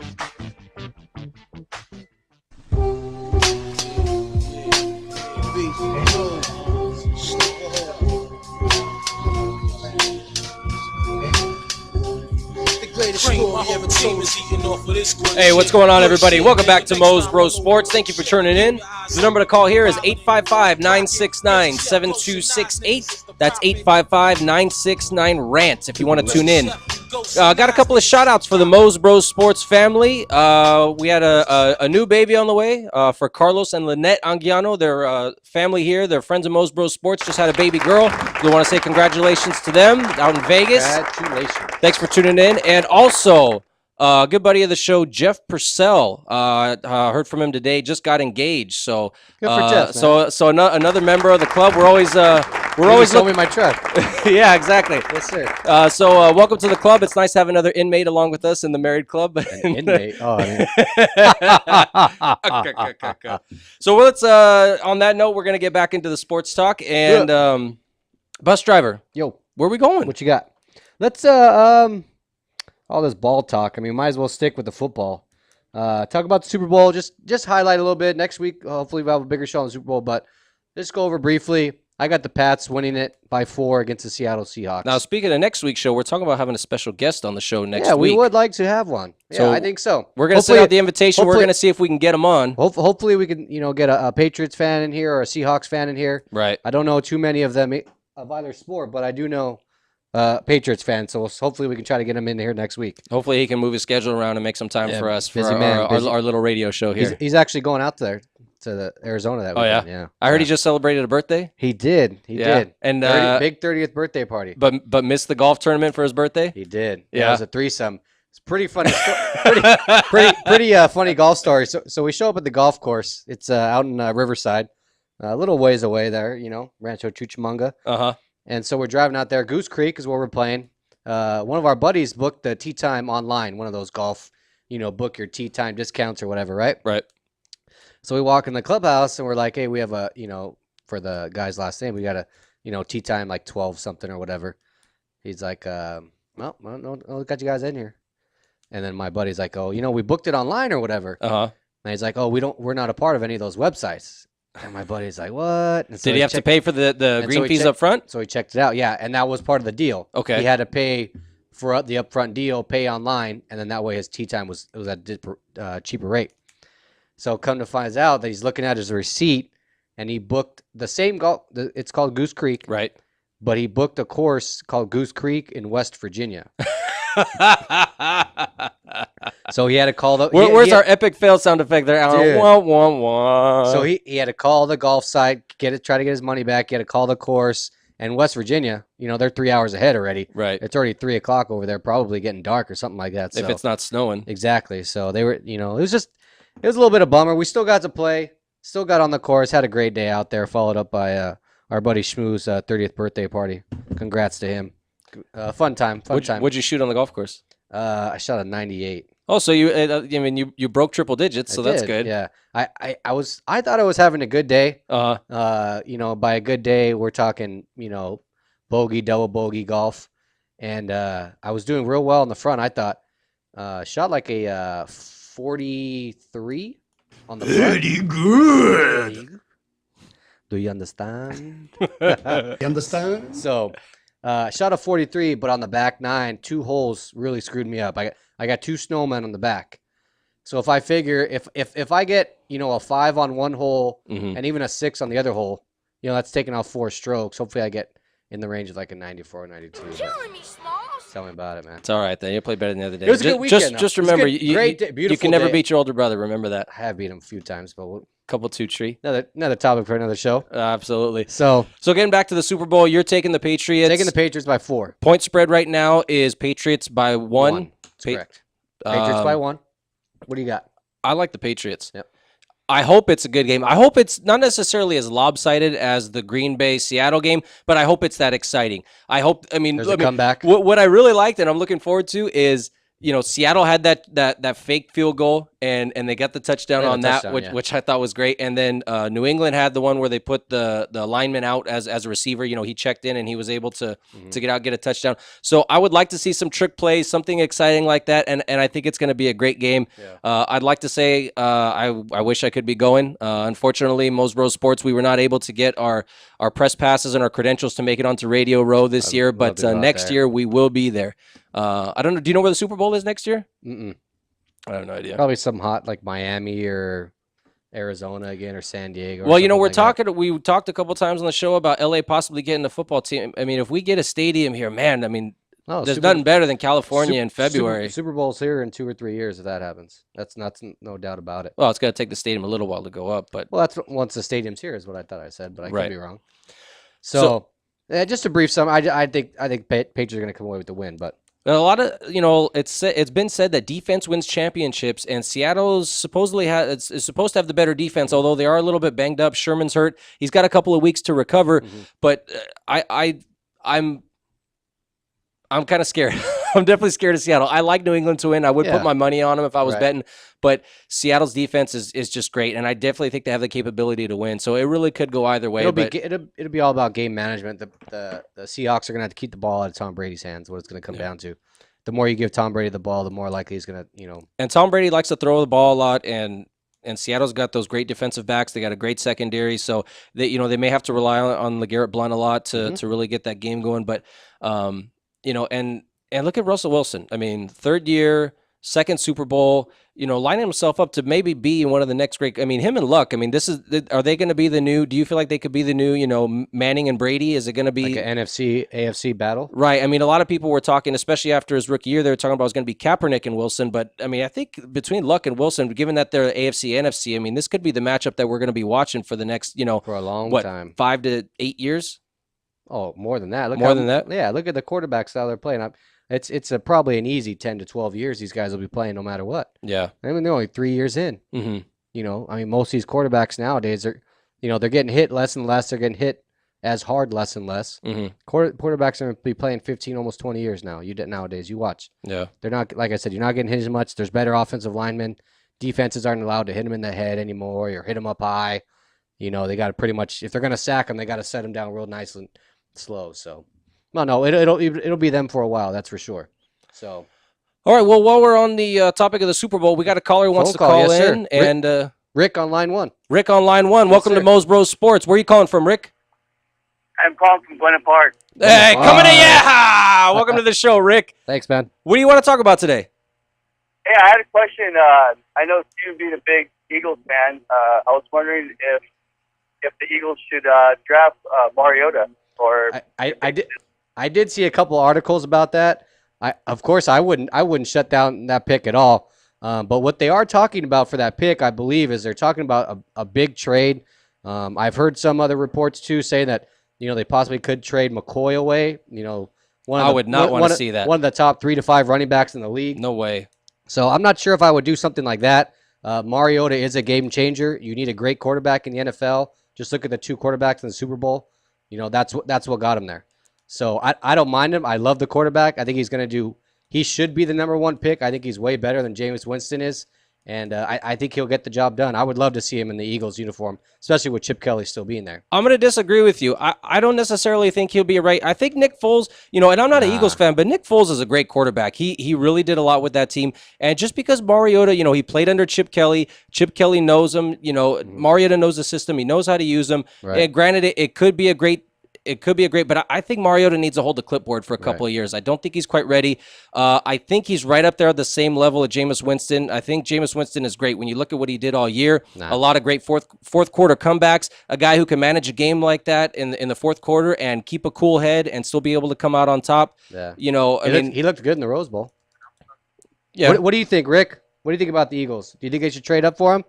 Hey, what's going on, everybody? Welcome back to Mos Bros Sports. Thank you for tuning in. The number to call here is 855-969-7268. That's 855-969-RANT if you want to tune in. Got a couple of shout-outs for the Mos Bros Sports family. We had a new baby on the way for Carlos and Lynette Anguiano. Their family here, they're friends of Mos Bros Sports, just had a baby girl. We want to say congratulations to them out in Vegas. Congratulations. Thanks for tuning in. And also, good buddy of the show, Jeff Purcell. Heard from him today. Just got engaged. So, Good for Jeff, man. So another member of the club. We're always sold me my truck. Yeah, exactly. Yes, sir. So welcome to the club. It's nice to have another inmate along with us in the married club. An inmate. Oh, I mean. So let's. On that note, we're gonna get back into the sports talk. And bus driver, Yo, where are we going? what you got? Let's all this ball talk. I mean, might as well stick with the football. Talk about the Super Bowl. Just highlight a little bit. Next week, hopefully we'll have a bigger show on the Super Bowl. But just go over briefly. I got the Pats winning it by 4 against the Seattle Seahawks. Now, speaking of next week's show, we're talking about having a special guest on the show next week. week. We would like to have one. Yeah, I think so. We're going to send out the invitation. We're going to see if we can get him on. Hopefully we can, get a Patriots fan in here or a Seahawks fan in here. Right. I don't know too many of them of either sport, but I do know Patriots fans. So hopefully we can try to get him in here next week. Hopefully he can move his schedule around and make some time for us for our little radio show here. He's actually going out there to Arizona that weekend. Yeah. I heard he just celebrated a birthday. He did. He did. And big 30th birthday party. But missed the golf tournament for his birthday? He did. Yeah. It was a threesome. It's pretty funny. pretty funny golf story. So we show up at the golf course. It's out in Riverside, a little ways away there, Rancho Cucamonga. Uh-huh. And so we're driving out there. Goose Creek is where we're playing. One of our buddies booked the tee time online, one of those golf, book your tee time discounts or whatever, right? Right. So we walk in the clubhouse and we're like, hey, we have a, for the guy's last name, we got a, tee time like 12 something or whatever. He's like, well, no, got you guys in here. And then my buddy's like, oh, we booked it online or whatever. Uh-huh. And he's like, oh, we're not a part of any of those websites. And my buddy's like, what? And so did he have to pay for the green fees up front? So he checked it out. Yeah, and that was part of the deal. Okay. He had to pay for the upfront deal, pay online, and then that way his tee time was at a cheaper rate. So come to find out that he's looking at his receipt, and he booked the same golf. It's called Goose Creek. Right. But he booked a course called Goose Creek in West Virginia. So he had to call the. Where's our epic fail sound effect there, Alan? Wah, wah, wah. So he had to call the golf site, try to get his money back. He had to call the course. And West Virginia, they're 3 hours ahead already. Right. It's already 3 o'clock over there, probably getting dark or something like that. If it's not snowing. Exactly. So they were, it was a little bit of a bummer. We still got to play, still got on the course, had a great day out there, followed up by our buddy Shmoo's 30th birthday party. Congrats to him. Fun time. What'd you shoot on the golf course? I shot a 98. Oh, so you broke triple digits, so that's good. Yeah. I thought I was having a good day. Uh-huh. By a good day, we're talking, bogey, double bogey golf. And I was doing real well in the front. I thought shot like a 43 on the front. Pretty good. Do you understand? You understand? So, shot a 43, but on the back 9, 2 holes really screwed me up. I got 2 snowmen on the back. So if I figure if I get, a 5 on one hole and even a 6 on the other hole, that's taking off 4 strokes. Hopefully I get in the range of like a 94 or 92. Tell me about it, man. It's all right then. You played better than the other day. It was a good weekend. Just remember, great day, you beautiful can never day. beat your older brother. Remember that. I have beat him a few times, but Couple 2-3. another topic for another show. Absolutely. So getting back to the Super Bowl, you're taking the Patriots. taking the Patriots by 4. Point spread right now is Patriots by 1. That's correct. Patriots by 1. What do you got? I like the Patriots. Yep. I hope it's a good game. I hope it's not necessarily as lopsided as the Green Bay Seattle game, but I hope it's that exciting. There's a comeback. What I really liked and I'm looking forward to is, Seattle had that fake field goal and they got the touchdown on that, which I thought was great. And then New England had the one where they put the lineman out as a receiver. He checked in and he was able to get a touchdown. So I would like to see some trick plays, something exciting like that. And I think it's going to be a great game. Yeah. I'd like to say I wish I could be going. Unfortunately, Mos Bros Sports, we were not able to get our press passes and our credentials to make it onto Radio Row this year. But next year we will be there. I don't know. Do you know where the Super Bowl is next year? Mm-mm. I have no idea. Probably some hot like Miami or Arizona again or San Diego. Well, we're talking. We talked a couple times on the show about LA possibly getting a football team. I mean, if we get a stadium here, man, there's nothing better than California in February. Super Bowl's here in 2 or 3 years if that happens. That's no doubt about it. Well, it's going to take the stadium a little while to go up, but that's once the stadium's here is what I thought I said, but I could be wrong. So just a brief summary. I think Patriots are going to come away with the win, but. A lot of, it's been said that defense wins championships, and Seattle's supposedly is supposed to have the better defense, although they are a little bit banged up. Sherman's hurt; he's got a couple of weeks to recover. But I'm kind of scared. I'm definitely scared of Seattle. I like New England to win. I would put my money on them if I was betting, but Seattle's defense is just great, and I definitely think they have the capability to win. So it really could go either way. It'll be all about game management. The Seahawks are going to have to keep the ball out of Tom Brady's hands. What it's going to come down to. The more you give Tom Brady the ball, the more likely he's going to, And Tom Brady likes to throw the ball a lot, and Seattle's got those great defensive backs. They got a great secondary, so they may have to rely on LeGarrette Blount a lot to really get that game going. But and look at Russell Wilson. I mean, 3rd year, 2nd Super Bowl, lining himself up to maybe be one of the next great. I mean, him and Luck. I mean, are they going to be the new? Do you feel like they could be the new, Manning and Brady? Is it going to be like an NFC AFC battle? Right. I mean, a lot of people were talking, especially after his rookie year, they were talking about it was going to be Kaepernick and Wilson. But I mean, I think between Luck and Wilson, given that they're AFC NFC, I mean, this could be the matchup that we're going to be watching for the next, for a long time, 5 to 8 years. Oh, more than that. More than that. Yeah. Look at the quarterback style they're playing. It's probably an easy 10 to 12 years these guys will be playing no matter what. Yeah. I mean, they're only 3 years in. Mm-hmm. I mean, most of these quarterbacks nowadays are, they're getting hit less and less. They're getting hit as hard less and less. Mm-hmm. Quarterbacks are going to be playing 15, almost 20 years now. Nowadays, you watch. Yeah. They're not, like I said, you're not getting hit as much. There's better offensive linemen. Defenses aren't allowed to hit them in the head anymore or hit them up high. They got to pretty much, if they're going to sack them, they got to set them down real nice and slow. So, no, it'll be them for a while. That's for sure. So, all right. Well, while we're on the topic of the Super Bowl, we got a caller who wants to call in, and Rick on line 1. Rick on line 1. Welcome to Mos Bros Sports. Where are you calling from, Rick? I'm calling from Gwinnett Park. Hey, coming to welcome to the show, Rick. Thanks, man. What do you want to talk about today? Hey, I had a question. I know you being a big Eagles fan. I was wondering if the Eagles should draft Mariota or I did see a couple articles about that. Of course, I wouldn't shut down that pick at all. But what they are talking about for that pick, I believe, is they're talking about a big trade. I've heard some other reports too say that they possibly could trade McCoy away. I would not want to see that. One of the top 3 to 5 running backs in the league. No way. So I'm not sure if I would do something like that. Mariota is a game changer. You need a great quarterback in the NFL. Just look at the 2 quarterbacks in the Super Bowl. That's what got him there. So I don't mind him. I love the quarterback. I think he should be the number 1 pick. I think he's way better than Jameis Winston is. And I think he'll get the job done. I would love to see him in the Eagles uniform, especially with Chip Kelly still being there. I'm going to disagree with you. I don't necessarily think he'll be right. I think Nick Foles, and I'm not an Eagles fan, but Nick Foles is a great quarterback. He really did a lot with that team. And just because Mariota, he played under Chip Kelly knows him. Mariota knows the system. He knows how to use them. Right. And granted, it could be a great. But I think Mariota needs to hold the clipboard for a couple of years. I don't think he's quite ready. I think he's right up there at the same level of Jameis Winston. I think Jameis Winston is great. When you look at what he did all year, a lot of great fourth quarter comebacks, a guy who can manage a game like that in the fourth quarter and keep a cool head and still be able to come out on top. Yeah. He looked good in the Rose Bowl. Yeah. What do you think, Rick? What do you think about the Eagles? Do you think they should trade up for him?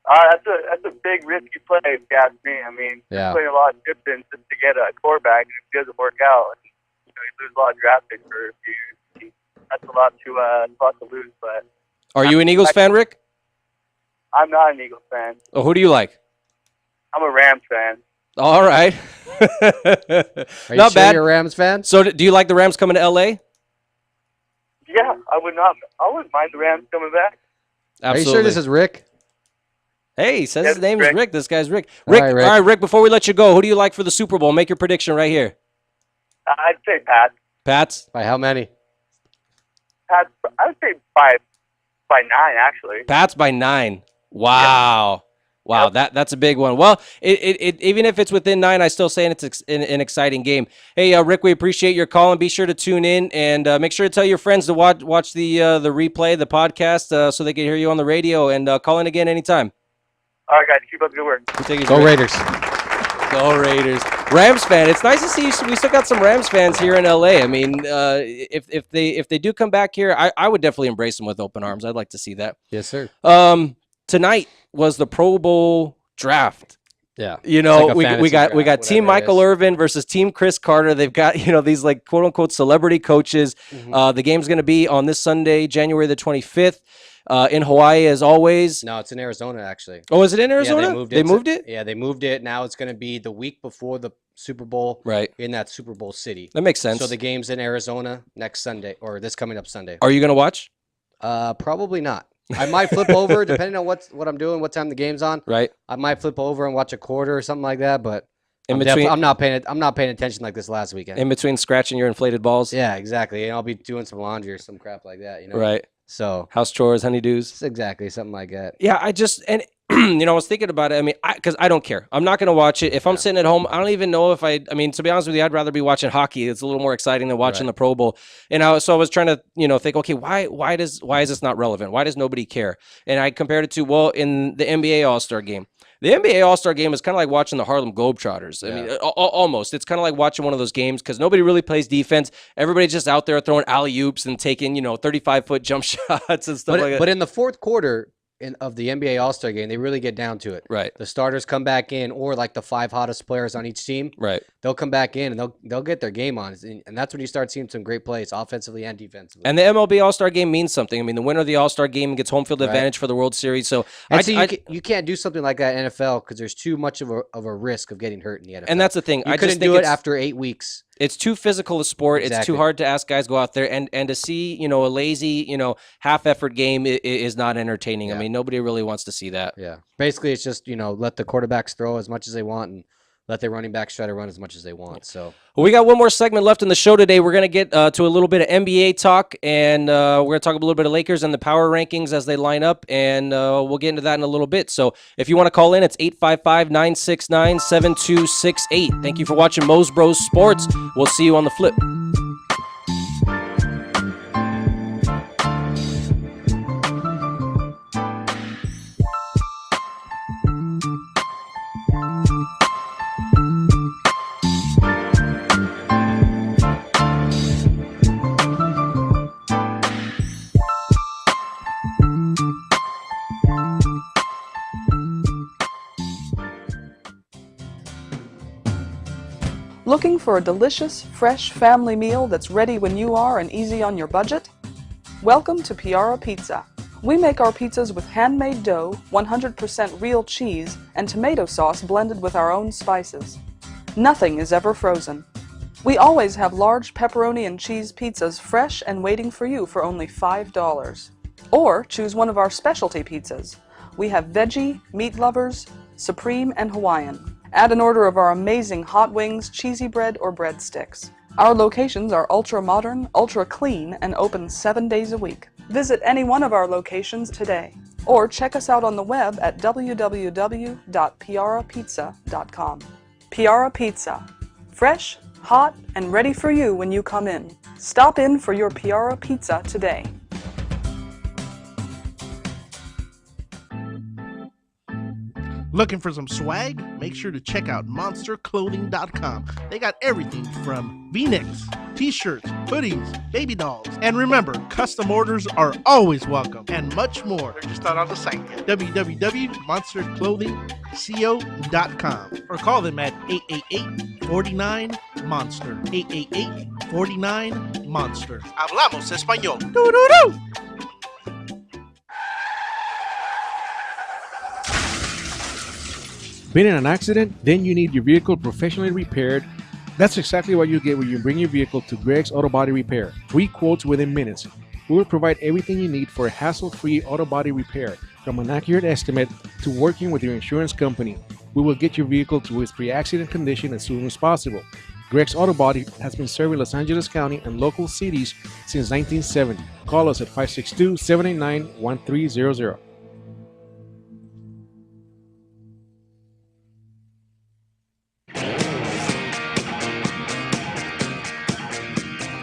That's a big risky play if you ask me. I mean, you're putting a lot of chips in just to get a quarterback, and if it doesn't work out, you lose a lot of draft picks for a few years. That's a lot to lose. But are you an Eagles fan, Rick? I'm not an Eagles fan. Oh, who do you like? I'm a Rams fan. All right. Are you not sure bad. You're a Rams fan? So, do you like the Rams coming to LA? Yeah, I wouldn't mind the Rams coming back. Absolutely. Are you sure this is Rick? Hey, he says his name is Rick. This guy's Rick. All right, Rick, before we let you go, who do you like for the Super Bowl? Make your prediction right here. I'd say Pats. Pats? By how many? Pats, I would say by 9, actually. Pats by 9. Wow. Yep. Wow, that's a big one. Well, even if it's within 9, I still say it's an exciting game. Hey, Rick, we appreciate your call, and be sure to tune in and make sure to tell your friends to watch the replay, the podcast, so they can hear you on the radio, and call in again anytime. All right, guys, keep up the good work. Go Raiders. Go Raiders. Rams fan. It's nice to see we still got some Rams fans here in LA. I mean, if they do come back here, I would definitely embrace them with open arms. I'd like to see that. Yes, sir. Tonight was the Pro Bowl draft. Yeah. We got Team Michael Irvin versus Team Chris Carter. They've got, these like quote unquote celebrity coaches. Mm-hmm. The game's going to be on this Sunday, January the 25th. In Hawaii, as always. No, it's in Arizona, actually. Oh, is it in Arizona? Yeah, they moved it. Yeah, they moved it. Now it's going to be the week before the Super Bowl. Right. In that Super Bowl city. That makes sense. So the game's in Arizona next Sunday, or this coming up Sunday. Are you going to watch? Probably not. I might flip over, depending on what I'm doing, what time the game's on. Right. I might flip over and watch a quarter or something like that, but I'm not paying attention like this last weekend. In between scratching your inflated balls? Yeah, exactly. And I'll be doing some laundry or some crap like that, Right. So house chores, honeydews. Exactly, something like that. Yeah, I was thinking about it. I mean, because I don't care. I'm not going to watch it. If I'm sitting at home, I don't even know if I mean, to be honest with you, I'd rather be watching hockey. It's a little more exciting than watching the Pro Bowl. And I was trying to, think, okay, why is this not relevant? Why does nobody care? And I compared it to, well, in the NBA All-Star game. The NBA All-Star game is kind of like watching the Harlem Globetrotters. I mean, almost. It's kind of like watching one of those games because nobody really plays defense. Everybody's just out there throwing alley-oops and taking, 35-foot jump shots and stuff like that. But in the fourth quarter of the NBA All-Star game, they really get down to it. Right. The starters come back in, or like the 5 hottest players on each team. Right. They'll come back in and they'll get their game on, and that's when you start seeing some great plays, offensively and defensively. And the MLB All-Star game means something. I mean, the winner of the All-Star game gets home field advantage for the World Series. So, you can't do something like that in NFL because there's too much of a risk of getting hurt in the NFL. And that's the thing. You couldn't do it after 8 weeks. It's too physical a sport. Exactly. It's too hard to ask guys go out there and to see, a lazy, half effort game is not entertaining. Yeah. I mean, nobody really wants to see that. Yeah. Basically, it's just, let the quarterbacks throw as much as they want and let their running backs try to run as much as they want. So well, we got one more segment left in the show today. We're going to get to a little bit of NBA talk, and we're going to talk a little bit of Lakers and the power rankings as they line up, and we'll get into that in a little bit. So if you want to call in, it's 855-969-7268. Thank you for watching Mos Bros Sports. We'll see you on the flip. Looking for a delicious, fresh family meal that's ready when you are and easy on your budget? Welcome to Piara Pizza. We make our pizzas with handmade dough, 100% real cheese, and tomato sauce blended with our own spices. Nothing is ever frozen. We always have large pepperoni and cheese pizzas fresh and waiting for you for only $5. Or choose one of our specialty pizzas. We have veggie, meat lovers, supreme, and Hawaiian. Add an order of our amazing hot wings, cheesy bread, or breadsticks. Our locations are ultra modern, ultra clean, and open 7 days a week. Visit any one of our locations today, or check us out on the web at www.piarapizza.com. Piara Pizza. Fresh, hot, and ready for you when you come in. Stop in for your Piara Pizza today. Looking for some swag? Make sure to check out monsterclothing.com. They got everything from V-necks, t-shirts, hoodies, baby dolls. And remember, custom orders are always welcome, and much more. They're just not on the site yet. www.monsterclothingco.com or call them at 888-49-MONSTER. 888-49-MONSTER. Hablamos español. Doo-doo-doo! Been in an accident? Then you need your vehicle professionally repaired. That's exactly what you get when you bring your vehicle to Greg's Auto Body Repair. Free quotes within minutes. We will provide everything you need for a hassle-free auto body repair, from an accurate estimate to working with your insurance company. We will get your vehicle to its pre-accident condition as soon as possible. Greg's Auto Body has been serving Los Angeles County and local cities since 1970. Call us at 562-789-1300.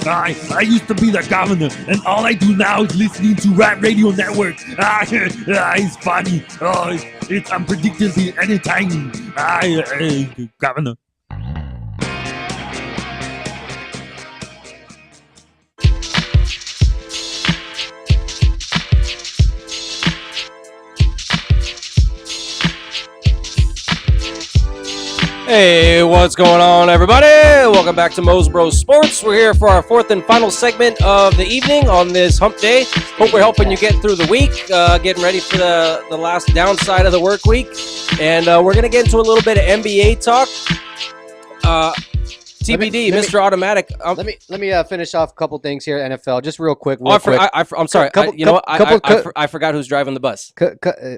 I used to be the governor, and all I do now is listening to Rant Radio Network. It's funny. It's unpredictably entertaining. Governor. Hey, what's going on, everybody? Welcome back to Mos Bros Sports. We're here for our fourth and final segment of the evening on this hump day. Hope we're helping you get through the week, getting ready for the last downside of the work week. And we're going to get into a little bit of NBA talk. TBD, Mr. Automatic. Let me finish off a couple things here, NFL, just real quick. I'm sorry. I forgot who's driving the bus.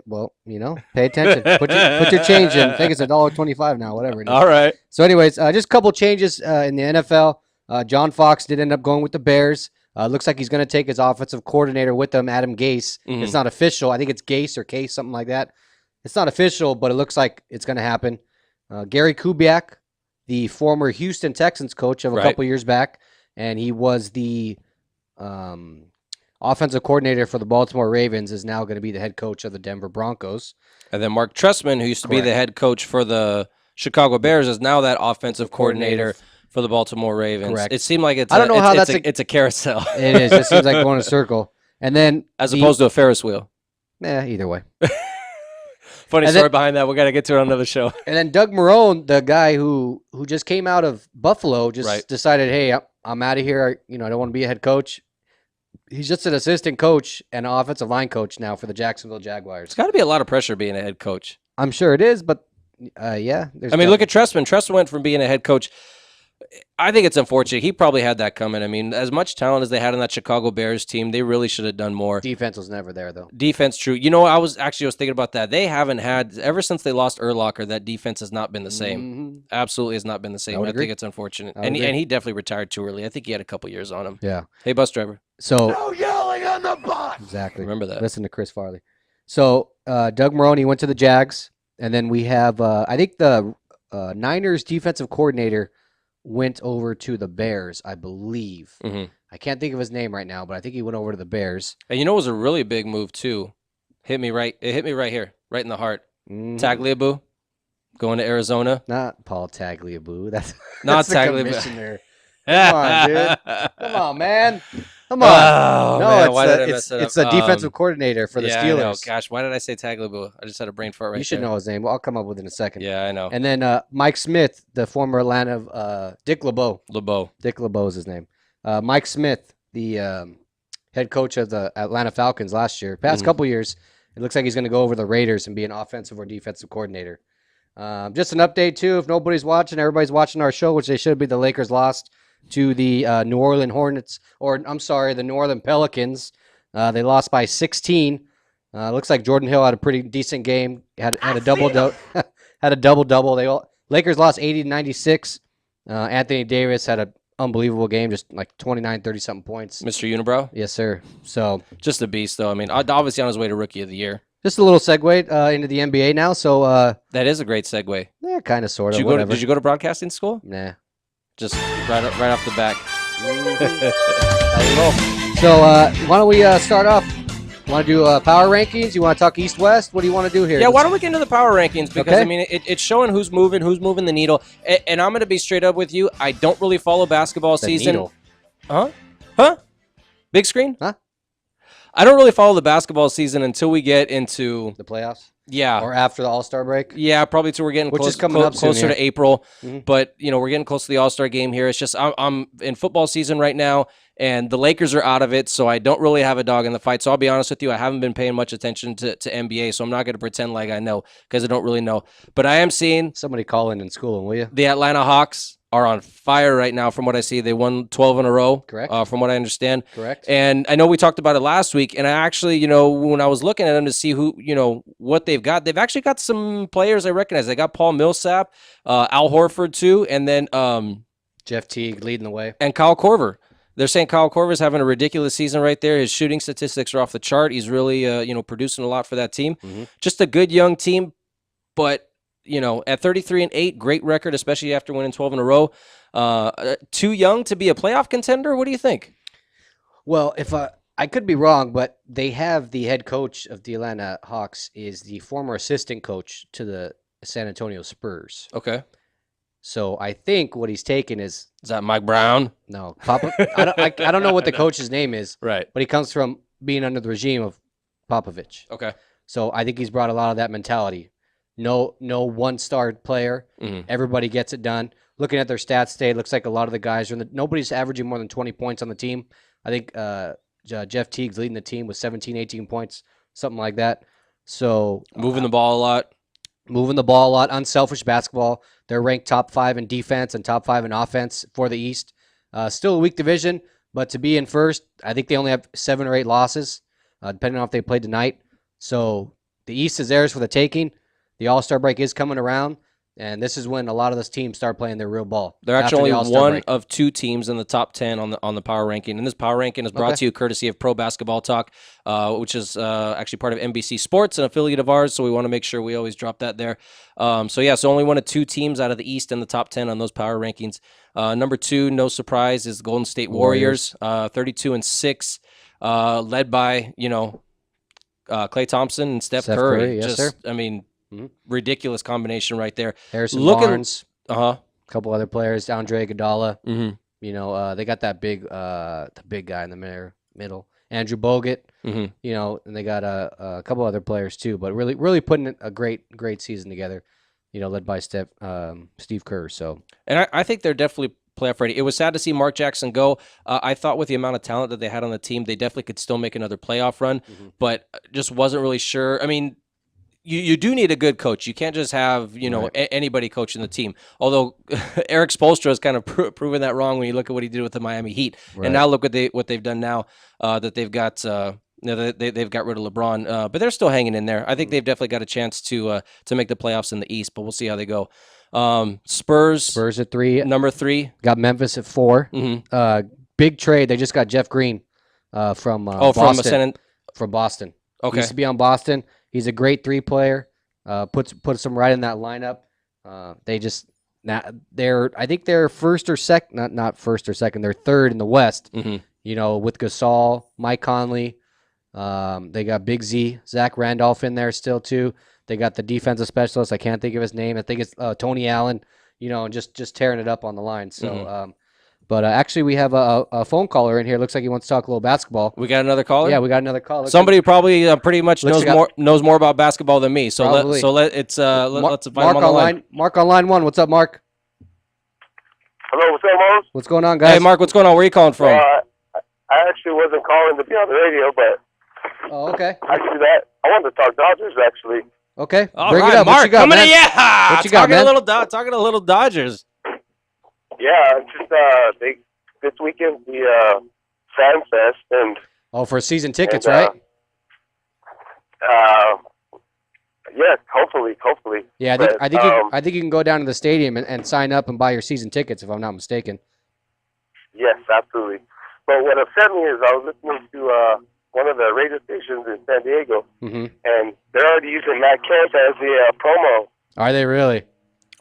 Well, pay attention. Put your change in. I think it's $1.25 now, whatever it is. All right. So anyways, just a couple changes in the NFL. John Fox did end up going with the Bears. Looks like he's going to take his offensive coordinator with him, Adam Gase. Mm-hmm. It's not official. I think it's Gase or Case, something like that. It's not official, but it looks like it's going to happen. Gary Kubiak, the former Houston Texans coach of a couple years back, and he was the offensive coordinator for the Baltimore Ravens, is now going to be the head coach of the Denver Broncos. And then Mark Trestman, who used to be the head coach for the Chicago Bears, is now that offensive coordinator for the Baltimore Ravens. Correct. It seemed like it's a carousel. It is. It seems like going in a circle. And then as opposed to a Ferris wheel. Either way. Funny story behind that. We got to get to it on another show. And then Doug Marrone, the guy who just came out of Buffalo, just decided, hey, I'm out of here. I don't want to be a head coach. He's just an assistant coach and an offensive line coach now for the Jacksonville Jaguars. It's got to be a lot of pressure being a head coach. I'm sure it is, but yeah. Look at Trestman. Trestman went from being a head coach. I think it's unfortunate. He probably had that coming. I mean, as much talent as they had on that Chicago Bears team, they really should have done more. Defense was never there, though. Defense, true. I was thinking about that. They haven't had, ever since they lost Urlacher, that defense has not been the same. Mm-hmm. Absolutely has not been the same. I think it's unfortunate. And he definitely retired too early. I think he had a couple years on him. Yeah. Hey, bus driver. So no yelling on the bus. Exactly. Remember that. Listen to Chris Farley. So Doug Marrone went to the Jags, and then we have, I think the Niners defensive coordinator went over to the Bears, I believe. Mm-hmm. I can't think of his name right now, but I think he went over to the Bears. And it was a really big move too. It hit me right here, right in the heart. Tagliabue going to Arizona. Not Paul Tagliabue. That's not Tagliabue. Come on, dude. Come on, man. Come on. It's a defensive coordinator for the Steelers. I know. Gosh, why did I say Tagliabue? I just had a brain fart right there. You should know his name. Well, I'll come up with it in a second. Yeah, I know. And then Mike Smith, the former Atlanta, Dick LeBeau. Dick LeBeau is his name. Mike Smith, the head coach of the Atlanta Falcons last year. Past couple years, it looks like he's going to go over the Raiders and be an offensive or defensive coordinator. Just an update, too. If nobody's watching, everybody's watching our show, which they should be. The Lakers lost to the New Orleans Hornets, the New Orleans Pelicans. They lost by 16. Looks like Jordan Hill had a pretty decent game. Had a double had a double. Lakers lost 80-96. Anthony Davis had an unbelievable game, just like 29, 30-something points. Mr. Unibrow? Yes, sir. So just a beast, though. I mean, obviously on his way to Rookie of the Year. Just a little segue into the NBA now. So that is a great segue. Yeah, kind of, sort of. Did you go to broadcasting school? Nah. Just right off the back. So why don't we start off? Want to do power rankings? You want to talk East-West? What do you want to do here? Yeah, why don't we get into the power rankings? Because, Okay. I mean, it's showing who's moving the needle. And I'm going to be straight up with you. I don't really follow basketball season. Needle. Huh? Big screen? Huh? I don't really follow the basketball season until we get into the playoffs. Yeah. Or after the All-Star break? Yeah, probably till we're getting Which is coming up soon closer here. to April. Mhm. But, we're getting close to the All-Star game here. It's just I'm in football season right now, and the Lakers are out of it, so I don't really have a dog in the fight. So I'll be honest with you, I haven't been paying much attention to NBA, so I'm not going to pretend like I know because I don't really know. But I am seeing somebody call in school, will you? The Atlanta Hawks are on fire right now from what I see. They won 12 in a row, correct? From what I understand. Correct. And I know we talked about it last week, and I actually, when I was looking at them to see who, what they've actually got some players I recognize. They got Paul Millsap, Al Horford too, and then Jeff Teague leading the way. And Kyle Korver. They're saying Kyle Korver's having a ridiculous season right there. His shooting statistics are off the chart. He's really, producing a lot for that team. Mm-hmm. Just a good young team, but at 33-8, great record, especially after winning 12 in a row. Too young to be a playoff contender? What do you think? Well, if I could be wrong, but they have the head coach of the Atlanta Hawks is the former assistant coach to the San Antonio Spurs. Okay. So I think what he's taken is that Mike Brown? No, Papa. I don't know what the coach's name is. Right. But he comes from being under the regime of Popovich. Okay. So I think he's brought a lot of that mentality. No one-star player. Mhm. Everybody gets it done. Looking at their stats today, it looks like a lot of the guys are nobody's averaging more than 20 points on the team. I think Jeff Teague's leading the team with 17, 18 points, something like that. So moving the ball a lot. Moving the ball a lot. Unselfish basketball. They're ranked top 5 in defense and top 5 in offense for the East. Still a weak division, but to be in first, I think they only have 7 or 8 losses, depending on if they play tonight. So the East is theirs for the taking. The All-Star break is coming around, and this is when a lot of those teams start playing their real ball. They're after actually the only All-Star one break. of 2 teams in the top 10 on the power ranking. And this power ranking is brought Okay. to you courtesy of Pro Basketball Talk, which is actually part of NBC Sports, an affiliate of ours. So we want to make sure we always drop that there. So only one of 2 teams out of the East in the top 10 on those power rankings. Number 2, no surprise, is the Golden State Warriors, 32-6, led by Klay Thompson and Steph Curry. Yes, sir. I mean, ridiculous combination right there. Harrison Barnes. A couple other players, Andre Iguodala. Mhm. They got that big, the big guy in the middle, Andrew Bogut. Mhm. And they got a couple other players too. But really putting a great season together. Led by Steve Kerr. So, and I think they're definitely playoff ready. It was sad to see Mark Jackson go. I thought with the amount of talent that they had on the team, they definitely could still make another playoff run, but just wasn't really sure. I mean, you do need a good coach. You can't just have anybody coaching the team. Although Eric Spoelstra has kind of proven that wrong when you look at what he did with the Miami Heat, Right. and now look what they've done now that they've got. They've got rid of LeBron, but they're still hanging in there. I think they've definitely got a chance to make the playoffs in the East, but we'll see how they go. Spurs at 3, number 3. Got Memphis at 4. Big trade. They just got Jeff Green from Boston. From Boston. Okay. He used to be on Boston. He's a great 3 player. Puts them right in that lineup. I think they're first or second, not first or second. They're third in the West. Mm-hmm. With Gasol, Mike Conley. They got Big Z, Zach Randolph in there still too. They got the defensive specialist. I can't think of his name. I think it's Tony Allen. Just tearing it up on the line. So, but actually, we have a phone caller in here. Looks like he wants to talk a little basketball. We got another caller. Yeah, we got another caller. Somebody who probably pretty much knows more about basketball than me. So Probably. let's invite Mark him on the line. Mark on line 1. What's up, Mark? Hello, what's up, Mos? What's going on, guys? Hey, Mark, what's going on? Where are you calling from? I actually wasn't calling to be on the radio, but Oh, okay. actually I wanted to talk Dodgers, actually. Okay. All Bring right, it up. Mark, what you got, coming man? in. Yeah, What you got, talking man? talking a little Dodgers. Yeah, it's just this weekend the Fan Fest, and Oh, for season tickets, And, right? Yes, hopefully. Yeah, I think you can go down to the stadium and sign up and buy your season tickets, if I'm not mistaken. Yes, absolutely. But what upset me is I was listening to one of the radio stations in San Diego, and they're already using Matt Kemp as the promo. Are they really?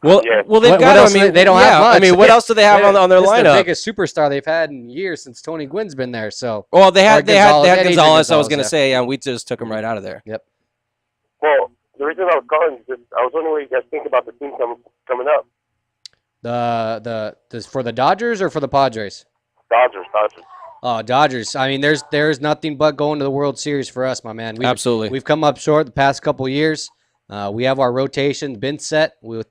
Well, Yeah. well, they've What got. else? I mean, They don't yeah, have much. I mean, what else do they have on their This is lineup? the biggest superstar they've had in years since Tony Gwynn's been there. So, Well, they had Adrian Gonzalez. I was going to yeah. say, and we just took him right out of there. Yep. Well, the reason I was calling is just, I was wondering what you guys think about the team coming up. For the Dodgers or for the Padres? Dodgers. Oh, Dodgers. I mean, there's nothing but going to the World Series for us, my man. Absolutely. We've come up short the past couple years. We have our rotation been set with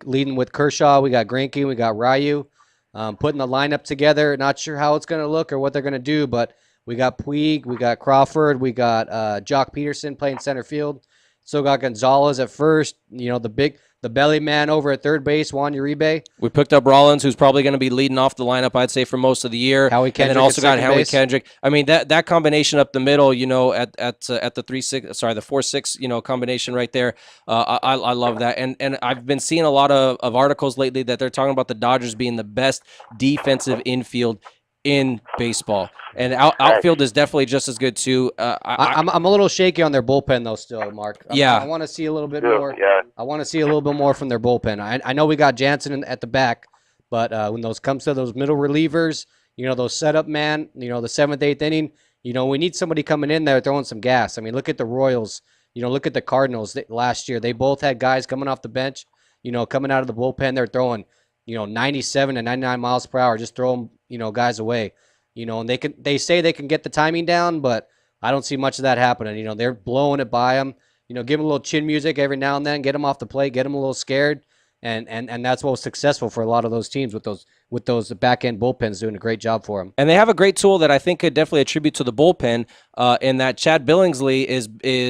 leading with Kershaw. We got Greinke, we got Ryu. Putting the lineup together. Not sure how it's going to look or what they're going to do, but we got Puig, we got Crawford, we got Jock Peterson playing center field. Still got Gonzalez at first. You know, the belly man over at third base, Juan Uribe. We picked up Rollins, who's probably going to be leading off the lineup, I'd say, for most of the year. Howie Kendrick, and then also got Howie base. Kendrick. I mean, that combination up the middle, you know, at the 4-6, you know, combination right there. I love that. And I've been seeing a lot of articles lately that they're talking about the Dodgers being the best defensive infield in baseball, and outfield is definitely just as good too. I'm a little shaky on their bullpen though, still, Mark. I want to see a little bit more. Yeah. I want to see a little bit more from their bullpen. I know we got Jansen at the back, but when those comes to those middle relievers, you know, those setup man, you know, the 7th, 8th inning, you know, we need somebody coming in there throwing some gas. I mean, look at the Royals. You know, look at the Cardinals last year. They both had guys coming off the bench, you know, coming out of the bullpen. They're throwing, you know, 97 to 99 miles per hour, just throwing, you know, guys away. You know, and they say they can get the timing down, but I don't see much of that happening. You know, they're blowing it by them. You know, give them a little chin music every now and then, get them off the plate, get them a little scared, and that's what was successful for a lot of those teams with those back end bullpens doing a great job for them. And they have a great tool that I think could definitely attribute to the bullpen. In that Chad Billingsley is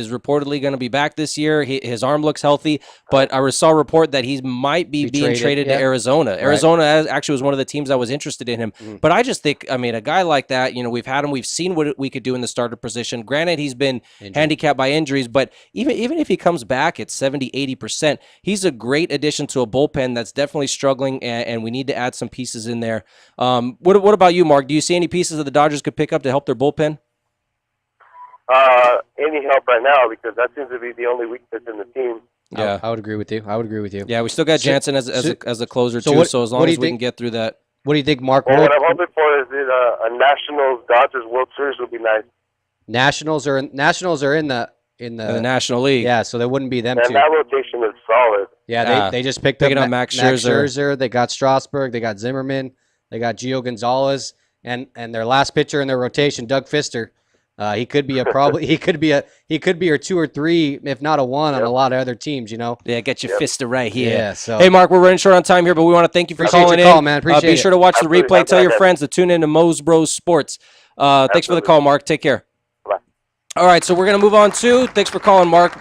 reportedly going to be back this year. His arm looks healthy, but I saw a report that he might be being traded to Arizona. Arizona actually was one of the teams that was interested in him. But I just think, I mean, a guy like that, you know, we've had him, we've seen what we could do in the starter position. Granted, he's been handicapped by injuries, but even if he comes back at 70, 80%, he's a great addition to a bullpen that's definitely struggling, and we need to add some pieces in there. What about you, Mark? Do you see any pieces that the Dodgers could pick up to help their bullpen? Any help right now, because that seems to be the only weakness in the team. Yeah, I would agree with you. Yeah, we still got Jansen as a closer too. So as long as we can get through that. What do you think, Mark? Well, what I'm hoping for is that a Nationals Dodgers World Series would be nice. Nationals are in the National League. Yeah, so there wouldn't be them and two. that rotation is solid. Yeah, they just picked up Max Scherzer. They got Strasburg. They got Zimmerman. They got Gio Gonzalez, and their last pitcher in their rotation, Doug Fister. He could be a 2 or 3, if not a 1 on a lot of other teams, you know. Yeah, get your Fister right here. Yeah, so hey, Mark, we're running short on time here, but we want to thank you for calling your call, in. man. Appreciate be sure to watch the replay. Tell your friends to tune in to Mos Bros Sports. Thanks for the call, Mark. Take care. All right, so we're going to move on to. Thanks for calling, Mark.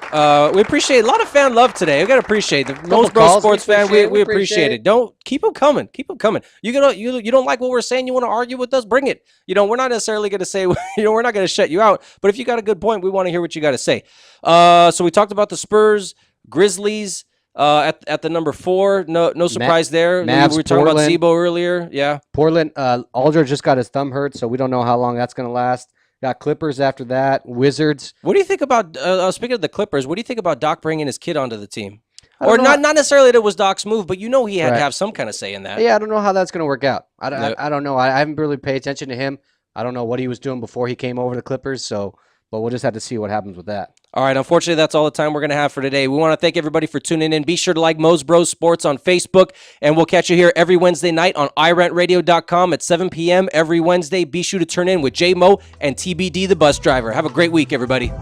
We appreciate a lot of fan love today. We got to appreciate the Mos Bros Sports fan. We appreciate it. Don't keep them coming. Keep them coming. You don't like what we're saying? You want to argue with us? Bring it. You know, we're not necessarily going to say. We're not going to shut you out. But if you got a good point, we want to hear what you got to say. So we talked about the Spurs, Grizzlies at the number 4. No surprise there. Mavs, we were talking about Portland. Zebo earlier. Yeah. Portland. Aldridge just got his thumb hurt, so we don't know how long that's going to last. Got Clippers after that. Wizards. What do you think about, speaking of the Clippers, what do you think about Doc bringing his kid onto the team? Or not necessarily that it was Doc's move, but you know he had to have some kind of say in that. Yeah, I don't know how that's going to work out. I don't know. I haven't really paid attention to him. I don't know what he was doing before he came over to the Clippers, but we'll just have to see what happens with that. All right, unfortunately, that's all the time we're going to have for today. We want to thank everybody for tuning in. Be sure to like Mos Bros Sports on Facebook, and we'll catch you here every Wednesday night on iRantRadio.com at 7 p.m. every Wednesday. Be sure to turn in with J-Mo and TBD the bus driver. Have a great week, everybody.